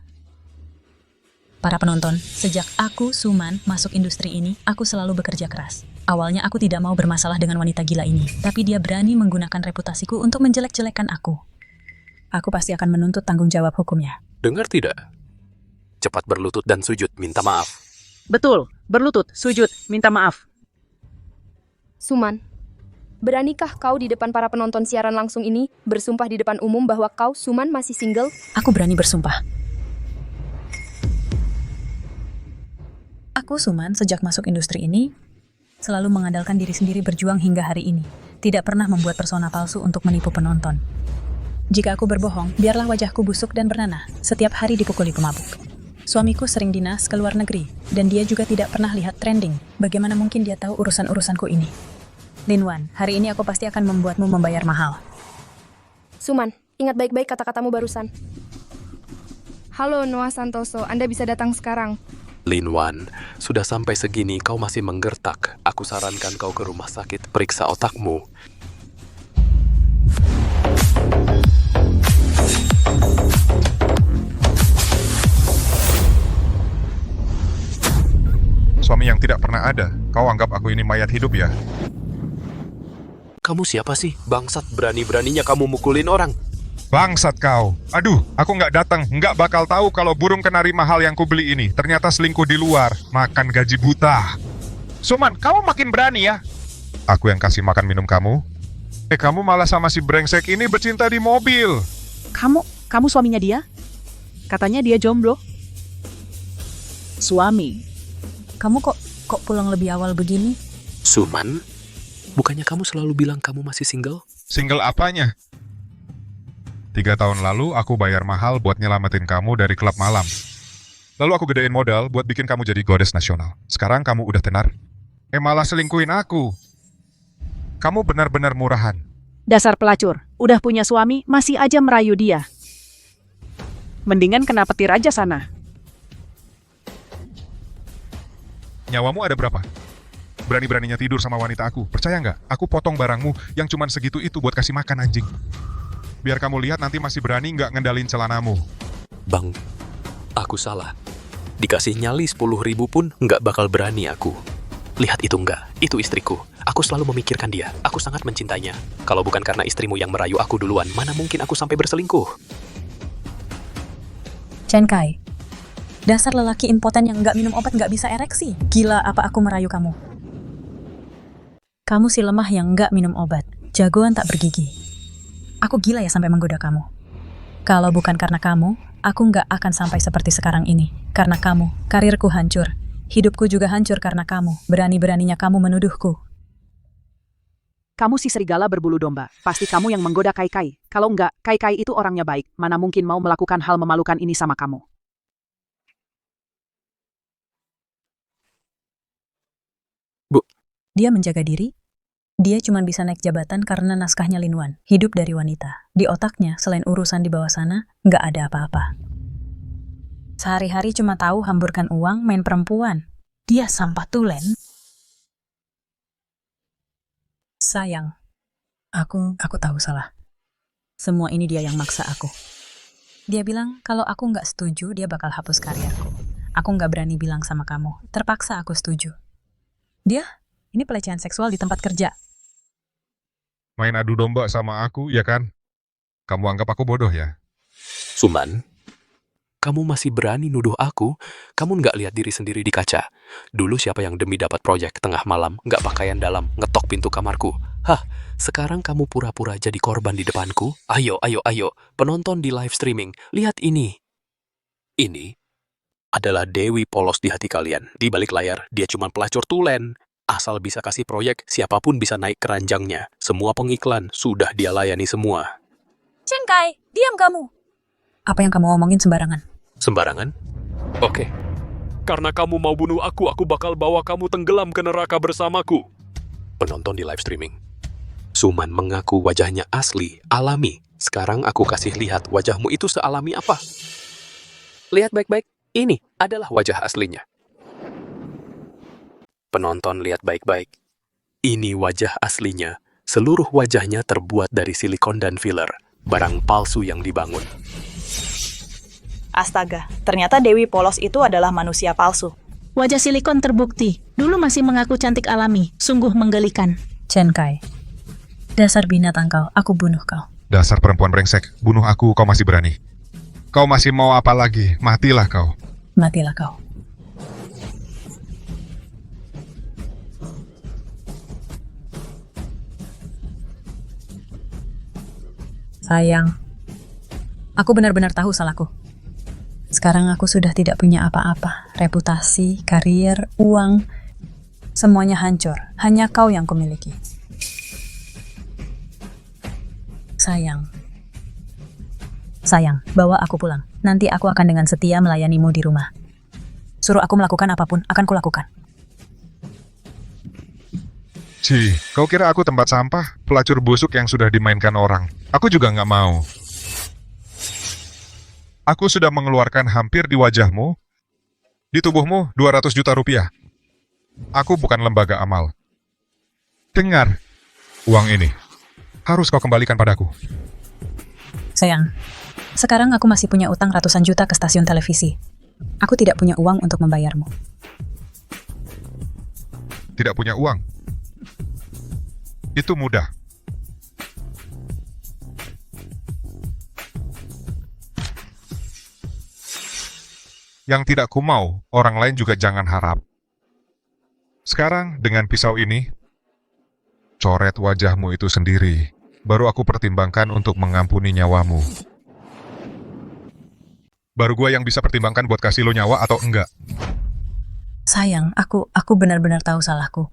Para penonton, sejak aku, Suman, masuk industri ini, aku selalu bekerja keras. Awalnya aku tidak mau bermasalah dengan wanita gila ini, tapi dia berani menggunakan reputasiku untuk menjelek-jelekan aku. Aku pasti akan menuntut tanggung jawab hukumnya.
dengar tidak? Cepat berlutut dan sujud minta maaf.
Betul, berlutut, sujud, minta maaf.
Suman, beranikah kau di depan para penonton siaran langsung ini bersumpah di depan umum bahwa kau, Suman, masih single?
Aku berani bersumpah. Aku, Suman, sejak masuk industri ini, selalu mengandalkan diri sendiri berjuang hingga hari ini. Tidak pernah membuat persona palsu untuk menipu penonton. Jika aku berbohong, biarlah wajahku busuk dan bernanah, setiap hari dipukuli pemabuk. Suamiku sering dinas ke luar negeri, dan dia juga tidak pernah lihat trending. Bagaimana mungkin dia tahu urusan-urusanku ini? Linwan, hari ini aku pasti akan membuatmu membayar mahal.
Suman, ingat baik-baik kata-katamu barusan. Halo Noah Santoso, Anda bisa datang sekarang.
Linwan, sudah sampai segini kau masih menggertak. Aku sarankan kau ke rumah sakit, periksa otakmu.
Suami yang tidak pernah ada. Kau anggap aku ini mayat hidup ya?
Kamu siapa sih? Bangsat, berani-beraninya kamu mukulin orang.
Bangsat kau. Aduh, aku nggak datang. Nggak bakal tahu kalau burung kenari mahal yang kubeli ini ternyata selingkuh di luar. Makan gaji buta. Suman, kamu makin berani ya? Aku yang kasih makan minum kamu? Kamu malah sama si brengsek ini bercinta di mobil.
Kamu suaminya dia? Katanya dia jomblo. Suami.
Kamu kok pulang lebih awal begini?
Suman, bukannya kamu selalu bilang kamu masih single?
Single apanya? 3 tahun lalu aku bayar mahal buat nyelamatin kamu dari klub malam. Lalu aku gedein modal buat bikin kamu jadi goddess nasional. Sekarang kamu udah tenar. Malah selingkuhin aku. Kamu benar-benar murahan.
Dasar pelacur, udah punya suami, masih aja merayu dia. Mendingan kena petir aja sana.
Nyawamu ada berapa? Berani-beraninya tidur sama wanita aku. Percaya nggak? Aku potong barangmu yang cuman segitu itu buat kasih makan anjing. Biar kamu lihat nanti masih berani nggak ngendalin celanamu.
Bang, aku salah. Dikasih nyali 10.000 pun nggak bakal berani aku. Lihat itu nggak? Itu istriku. Aku selalu memikirkan dia. Aku sangat mencintainya. Kalau bukan karena istrimu yang merayu aku duluan, mana mungkin aku sampai berselingkuh?
Chen Kai, dasar lelaki impoten yang nggak minum obat nggak bisa ereksi. Gila apa aku merayu kamu? Kamu si lemah yang nggak minum obat. Jagoan tak bergigi. Aku gila ya sampai menggoda kamu. Kalau bukan karena kamu, aku nggak akan sampai seperti sekarang ini. Karena kamu, karirku hancur. Hidupku juga hancur karena kamu. Berani-beraninya kamu menuduhku.
Kamu si serigala berbulu domba. Pasti kamu yang menggoda Kai Kai. Kalau enggak, Kai Kai itu orangnya baik. Mana mungkin mau melakukan hal memalukan ini sama kamu.
Bu.
Dia menjaga diri. Dia cuma bisa naik jabatan karena naskahnya Linwan. Hidup dari wanita. Di otaknya, selain urusan di bawah sana, nggak ada apa-apa. Sehari-hari cuma tahu hamburkan uang, main perempuan. Dia sampah tulen. Sayang, aku tahu salah. Semua ini dia yang maksa aku. Dia bilang kalau aku nggak setuju, dia bakal hapus karirku. Aku nggak berani bilang sama kamu. Terpaksa aku setuju. Ini pelecehan seksual di tempat kerja.
Main adu domba sama aku, ya kan? Kamu anggap aku bodoh ya?
Suman, kamu masih berani nuduh aku? Kamu nggak lihat diri sendiri di kaca? Dulu siapa yang demi dapat proyek tengah malam, nggak pakaian dalam, ngetok pintu kamarku? Hah, sekarang kamu pura-pura jadi korban di depanku? Ayo, ayo, ayo, penonton di live streaming, lihat ini. Ini adalah Dewi polos di hati kalian. Di balik layar, dia cuma pelacur tulen. Asal bisa kasih proyek, siapapun bisa naik keranjangnya. Semua pengiklan sudah dia layani semua.
Cengkai, diam kamu. Apa yang kamu omongin sembarangan?
Sembarangan? Oke. Karena kamu mau bunuh aku bakal bawa kamu tenggelam ke neraka bersamaku. Penonton di live streaming. Suman mengaku wajahnya asli, alami. Sekarang aku kasih lihat wajahmu itu sealami apa. Lihat baik-baik, ini adalah wajah aslinya. Penonton lihat baik-baik. Ini wajah aslinya. Seluruh wajahnya terbuat dari silikon dan filler. Barang palsu yang dibangun.
Astaga, ternyata Dewi polos itu adalah manusia palsu.
Wajah silikon terbukti. Dulu masih mengaku cantik alami. Sungguh menggelikan.
Cengkai, dasar binatang kau, aku bunuh kau.
Dasar perempuan brengsek, bunuh aku, kau masih berani. Kau masih mau apa lagi? Matilah kau.
Matilah kau. Sayang, aku benar-benar tahu salahku. Sekarang aku sudah tidak punya apa-apa. Reputasi, karir, uang, semuanya hancur. Hanya kau yang kumiliki. Sayang, bawa aku pulang. Nanti aku akan dengan setia melayanimu di rumah. Suruh aku melakukan apapun, akan kulakukan.
Ci, kau kira aku tempat sampah? Pelacur busuk yang sudah dimainkan orang. Aku juga nggak mau. Aku sudah mengeluarkan hampir di wajahmu, di tubuhmu 200 juta rupiah. Aku bukan lembaga amal. Dengar, uang ini harus kau kembalikan padaku.
Sayang, sekarang aku masih punya utang ratusan juta ke stasiun televisi. Aku tidak punya uang untuk membayarmu.
Tidak punya uang? Itu mudah. Yang tidak kumau, orang lain juga jangan harap. Sekarang, dengan pisau ini, coret wajahmu itu sendiri. Baru aku pertimbangkan untuk mengampuni nyawamu. Baru gua yang bisa pertimbangkan buat kasih lo nyawa atau enggak.
Sayang, aku benar-benar tahu salahku.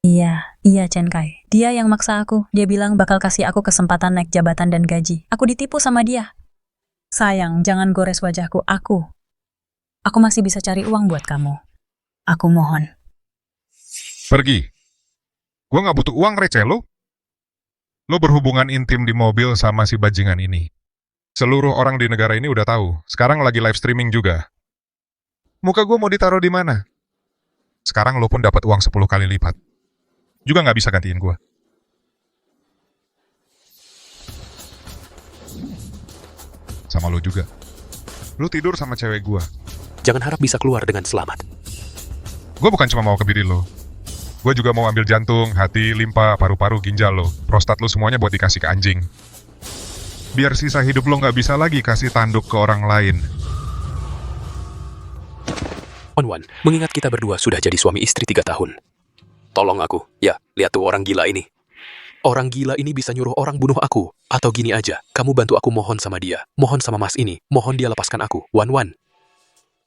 Iya, Cengkai. Dia yang maksa aku. Dia bilang bakal kasih aku kesempatan naik jabatan dan gaji. Aku ditipu sama dia. Sayang, jangan gores wajahku. Aku masih bisa cari uang buat kamu. Aku mohon.
Pergi. Gua nggak butuh uang receh lo. Lo berhubungan intim di mobil sama si bajingan ini. Seluruh orang di negara ini udah tahu. Sekarang lagi live streaming juga. Muka gua mau ditaruh di mana? Sekarang lo pun dapat uang 10 kali lipat. Juga nggak bisa gantiin gua. Sama lo juga. Lo tidur sama cewek gua.
Jangan harap bisa keluar dengan selamat.
Gua bukan cuma mau ke diri lo. Gua juga mau ambil jantung, hati, limpa, paru-paru, ginjal lo. Prostat lo semuanya buat dikasih ke anjing. Biar sisa hidup lo nggak bisa lagi kasih tanduk ke orang lain.
Onwan, mengingat kita berdua sudah jadi suami istri 3 tahun. Tolong aku. Ya, lihat tuh orang gila ini. Orang gila ini bisa nyuruh orang bunuh aku. Atau gini aja, kamu bantu aku mohon sama dia. Mohon sama mas ini. Mohon dia lepaskan aku. Wan.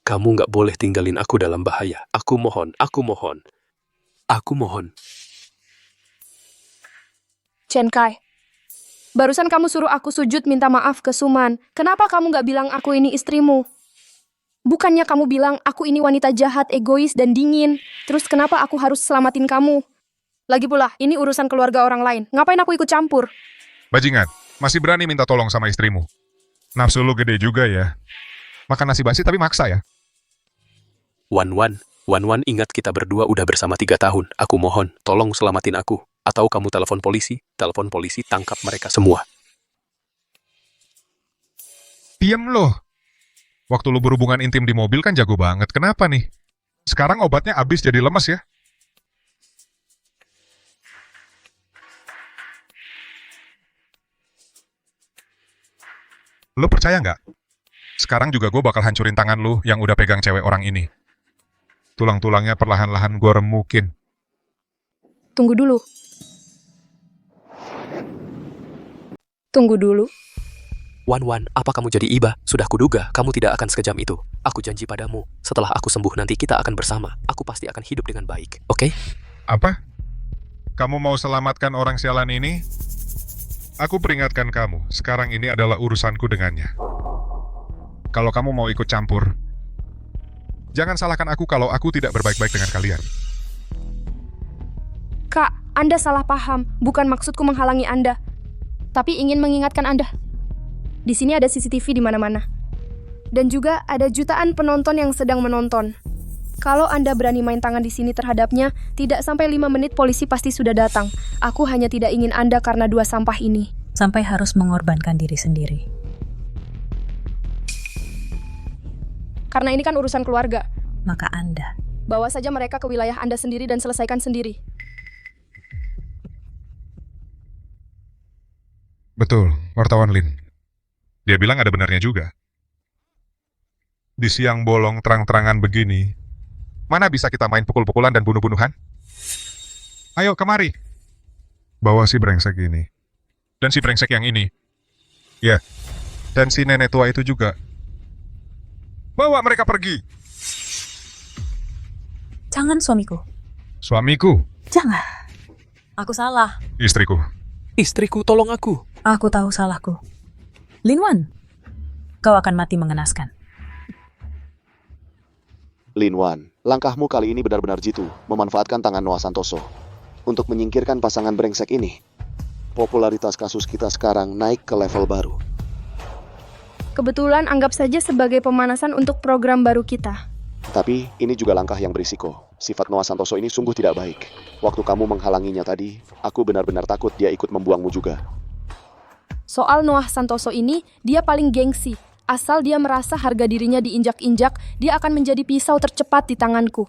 Kamu nggak boleh tinggalin aku dalam bahaya. Aku mohon. Aku mohon.
Cengkai, barusan kamu suruh aku sujud minta maaf ke Suman. Kenapa kamu nggak bilang aku ini istrimu? Bukannya kamu bilang aku ini wanita jahat, egois, dan dingin. Terus kenapa aku harus selamatin kamu? Lagi pula, ini urusan keluarga orang lain. Ngapain aku ikut campur?
Bajingan, masih berani minta tolong sama istrimu. Nafsu lu gede juga ya. Makan nasi basi tapi maksa ya.
Wan, ingat kita berdua udah bersama 3 tahun. Aku mohon, tolong selamatin aku. Atau kamu telepon polisi, tangkap mereka semua.
Diam loh. Waktu lu berhubungan intim di mobil kan jago banget. Kenapa nih? Sekarang obatnya habis jadi lemes ya? Lu percaya nggak? Sekarang juga gue bakal hancurin tangan lu yang udah pegang cewek orang ini. Tulang-tulangnya perlahan-lahan gue remukin.
Tunggu dulu. Tunggu dulu.
Wan, apa kamu jadi iba? Sudah kuduga, kamu tidak akan sekejam itu. Aku janji padamu, setelah aku sembuh nanti kita akan bersama. Aku pasti akan hidup dengan baik, oke?
Apa? Kamu mau selamatkan orang sialan ini? Aku peringatkan kamu, sekarang ini adalah urusanku dengannya. Kalau kamu mau ikut campur, jangan salahkan aku kalau aku tidak berbaik-baik dengan kalian.
Kak, Anda salah paham. Bukan maksudku menghalangi Anda. Tapi ingin mengingatkan Anda. Di sini ada CCTV di mana-mana. Dan juga ada jutaan penonton yang sedang menonton. Kalau Anda berani main tangan di sini terhadapnya, tidak sampai 5 menit polisi pasti sudah datang. Aku hanya tidak ingin Anda karena 2 sampah ini.
Sampai harus mengorbankan diri sendiri.
Karena ini kan urusan keluarga.
Maka Anda
Bawa saja mereka ke wilayah Anda sendiri dan selesaikan sendiri.
Betul, wartawan Lin. Dia bilang ada benarnya juga. Di siang bolong terang-terangan begini, mana bisa kita main pukul-pukulan dan bunuh-bunuhan? Ayo kemari. Bawa si brengsek ini. Dan si brengsek yang ini. Ya, dan si nenek tua itu juga. Bawa mereka pergi.
Jangan suamiku.
Suamiku.
Jangan. Aku salah.
Istriku.
Istriku, tolong aku.
Aku tahu salahku. Linwan, kau akan mati mengenaskan.
Linwan, langkahmu kali ini benar-benar jitu, memanfaatkan tangan Noah Santoso untuk menyingkirkan pasangan brengsek ini. Popularitas kasus kita sekarang naik ke level baru.
Kebetulan anggap saja sebagai pemanasan untuk program baru kita.
Tapi ini juga langkah yang berisiko. Sifat Noah Santoso ini sungguh tidak baik. Waktu kamu menghalanginya tadi, aku benar-benar takut dia ikut membuangmu juga.
Soal Noah Santoso ini, dia paling gengsi. Asal dia merasa harga dirinya diinjak-injak, dia akan menjadi pisau tercepat di tanganku.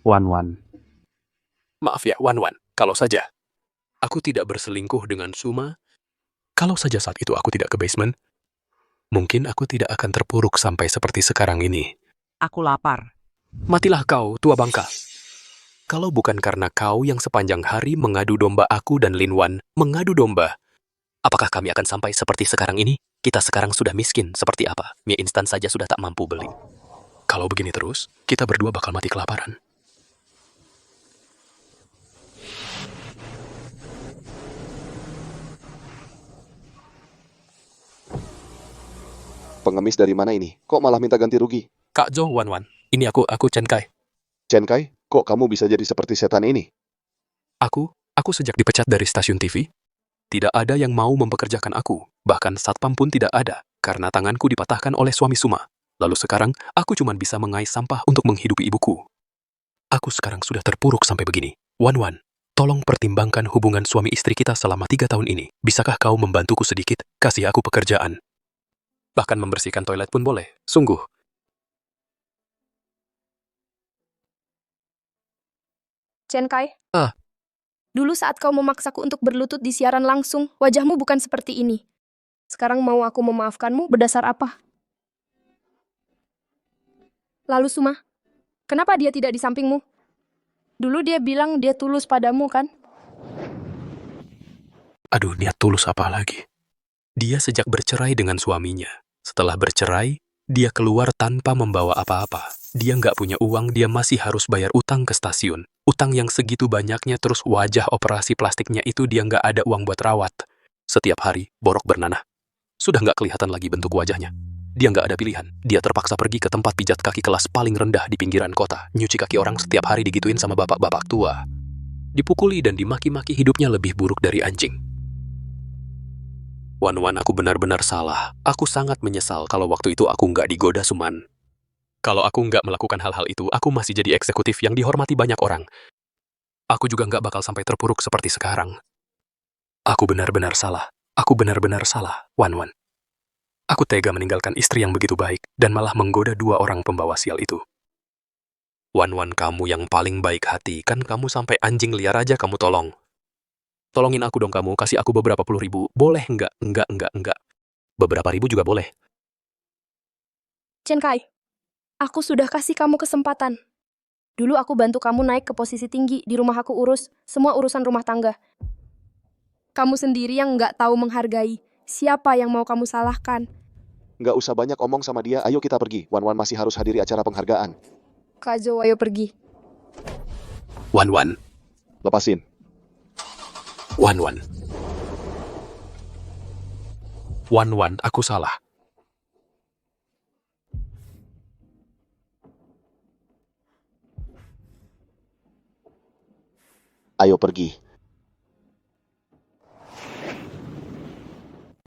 Wan. Maaf ya, Wan. Kalau saja aku tidak berselingkuh dengan Suma, kalau saja saat itu aku tidak ke basement, mungkin aku tidak akan terpuruk sampai seperti sekarang ini.
Aku lapar.
Matilah kau, tua bangka. Kalau bukan karena kau yang sepanjang hari mengadu domba aku dan Linwan mengadu domba, apakah kami akan sampai seperti sekarang ini? Kita sekarang sudah miskin seperti apa? Mie instan saja sudah tak mampu beli. Kalau begini terus, kita berdua bakal mati kelaparan.
Pengemis dari mana ini? Kok malah minta ganti rugi?
Kak Jo, Wan. Ini aku Chen Kai.
Chen Kai, kok kamu bisa jadi seperti setan ini?
Aku sejak dipecat dari stasiun TV, tidak ada yang mau mempekerjakan aku. Bahkan satpam pun tidak ada, karena tanganku dipatahkan oleh suami Suma. Lalu sekarang, aku cuma bisa mengais sampah untuk menghidupi ibuku. Aku sekarang sudah terpuruk sampai begini. Wan, tolong pertimbangkan hubungan suami istri kita selama 3 tahun ini. Bisakah kau membantuku sedikit? Kasih aku pekerjaan. Bahkan membersihkan toilet pun boleh. Sungguh.
Chen Kai,
Ah,
dulu saat kau memaksaku untuk berlutut di siaran langsung, wajahmu bukan seperti ini. Sekarang mau aku memaafkanmu berdasar apa? Lalu Suma, kenapa dia tidak di sampingmu? Dulu dia bilang dia tulus padamu, kan?
aduh, niat tulus apa lagi? Dia sejak bercerai dengan suaminya. Setelah bercerai, dia keluar tanpa membawa apa-apa. Dia nggak punya uang, dia masih harus bayar utang ke stasiun. Utang yang segitu banyaknya, terus wajah operasi plastiknya itu dia nggak ada uang buat rawat. Setiap hari, borok bernanah. Sudah nggak kelihatan lagi bentuk wajahnya. Dia nggak ada pilihan. Dia terpaksa pergi ke tempat pijat kaki kelas paling rendah di pinggiran kota. Nyuci kaki orang setiap hari digituin sama bapak-bapak tua. Dipukuli dan dimaki-maki, hidupnya lebih buruk dari anjing. Wan, aku benar-benar salah. Aku sangat menyesal kalau waktu itu aku nggak digoda Suman. Kalau aku nggak melakukan hal-hal itu, aku masih jadi eksekutif yang dihormati banyak orang. Aku juga nggak bakal sampai terpuruk seperti sekarang. Aku benar-benar salah. Aku benar-benar salah, Wan. Aku tega meninggalkan istri yang begitu baik dan malah menggoda 2 orang pembawa sial itu. Wan, kamu yang paling baik hati, kan kamu sampai anjing liar aja kamu tolong. Tolongin aku dong kamu, kasih aku beberapa puluh ribu. Boleh nggak? Enggak. Beberapa ribu juga boleh.
Chen Kai, aku sudah kasih kamu kesempatan. Dulu aku bantu kamu naik ke posisi tinggi, di rumah aku urus semua urusan rumah tangga. Kamu sendiri yang nggak tahu menghargai. Siapa yang mau kamu salahkan?
Nggak usah banyak omong sama dia, ayo kita pergi. Wan masih harus hadiri acara penghargaan.
Kak Jo, ayo pergi.
Wan.
Lepasin.
Wan. Aku salah.
Ayo pergi.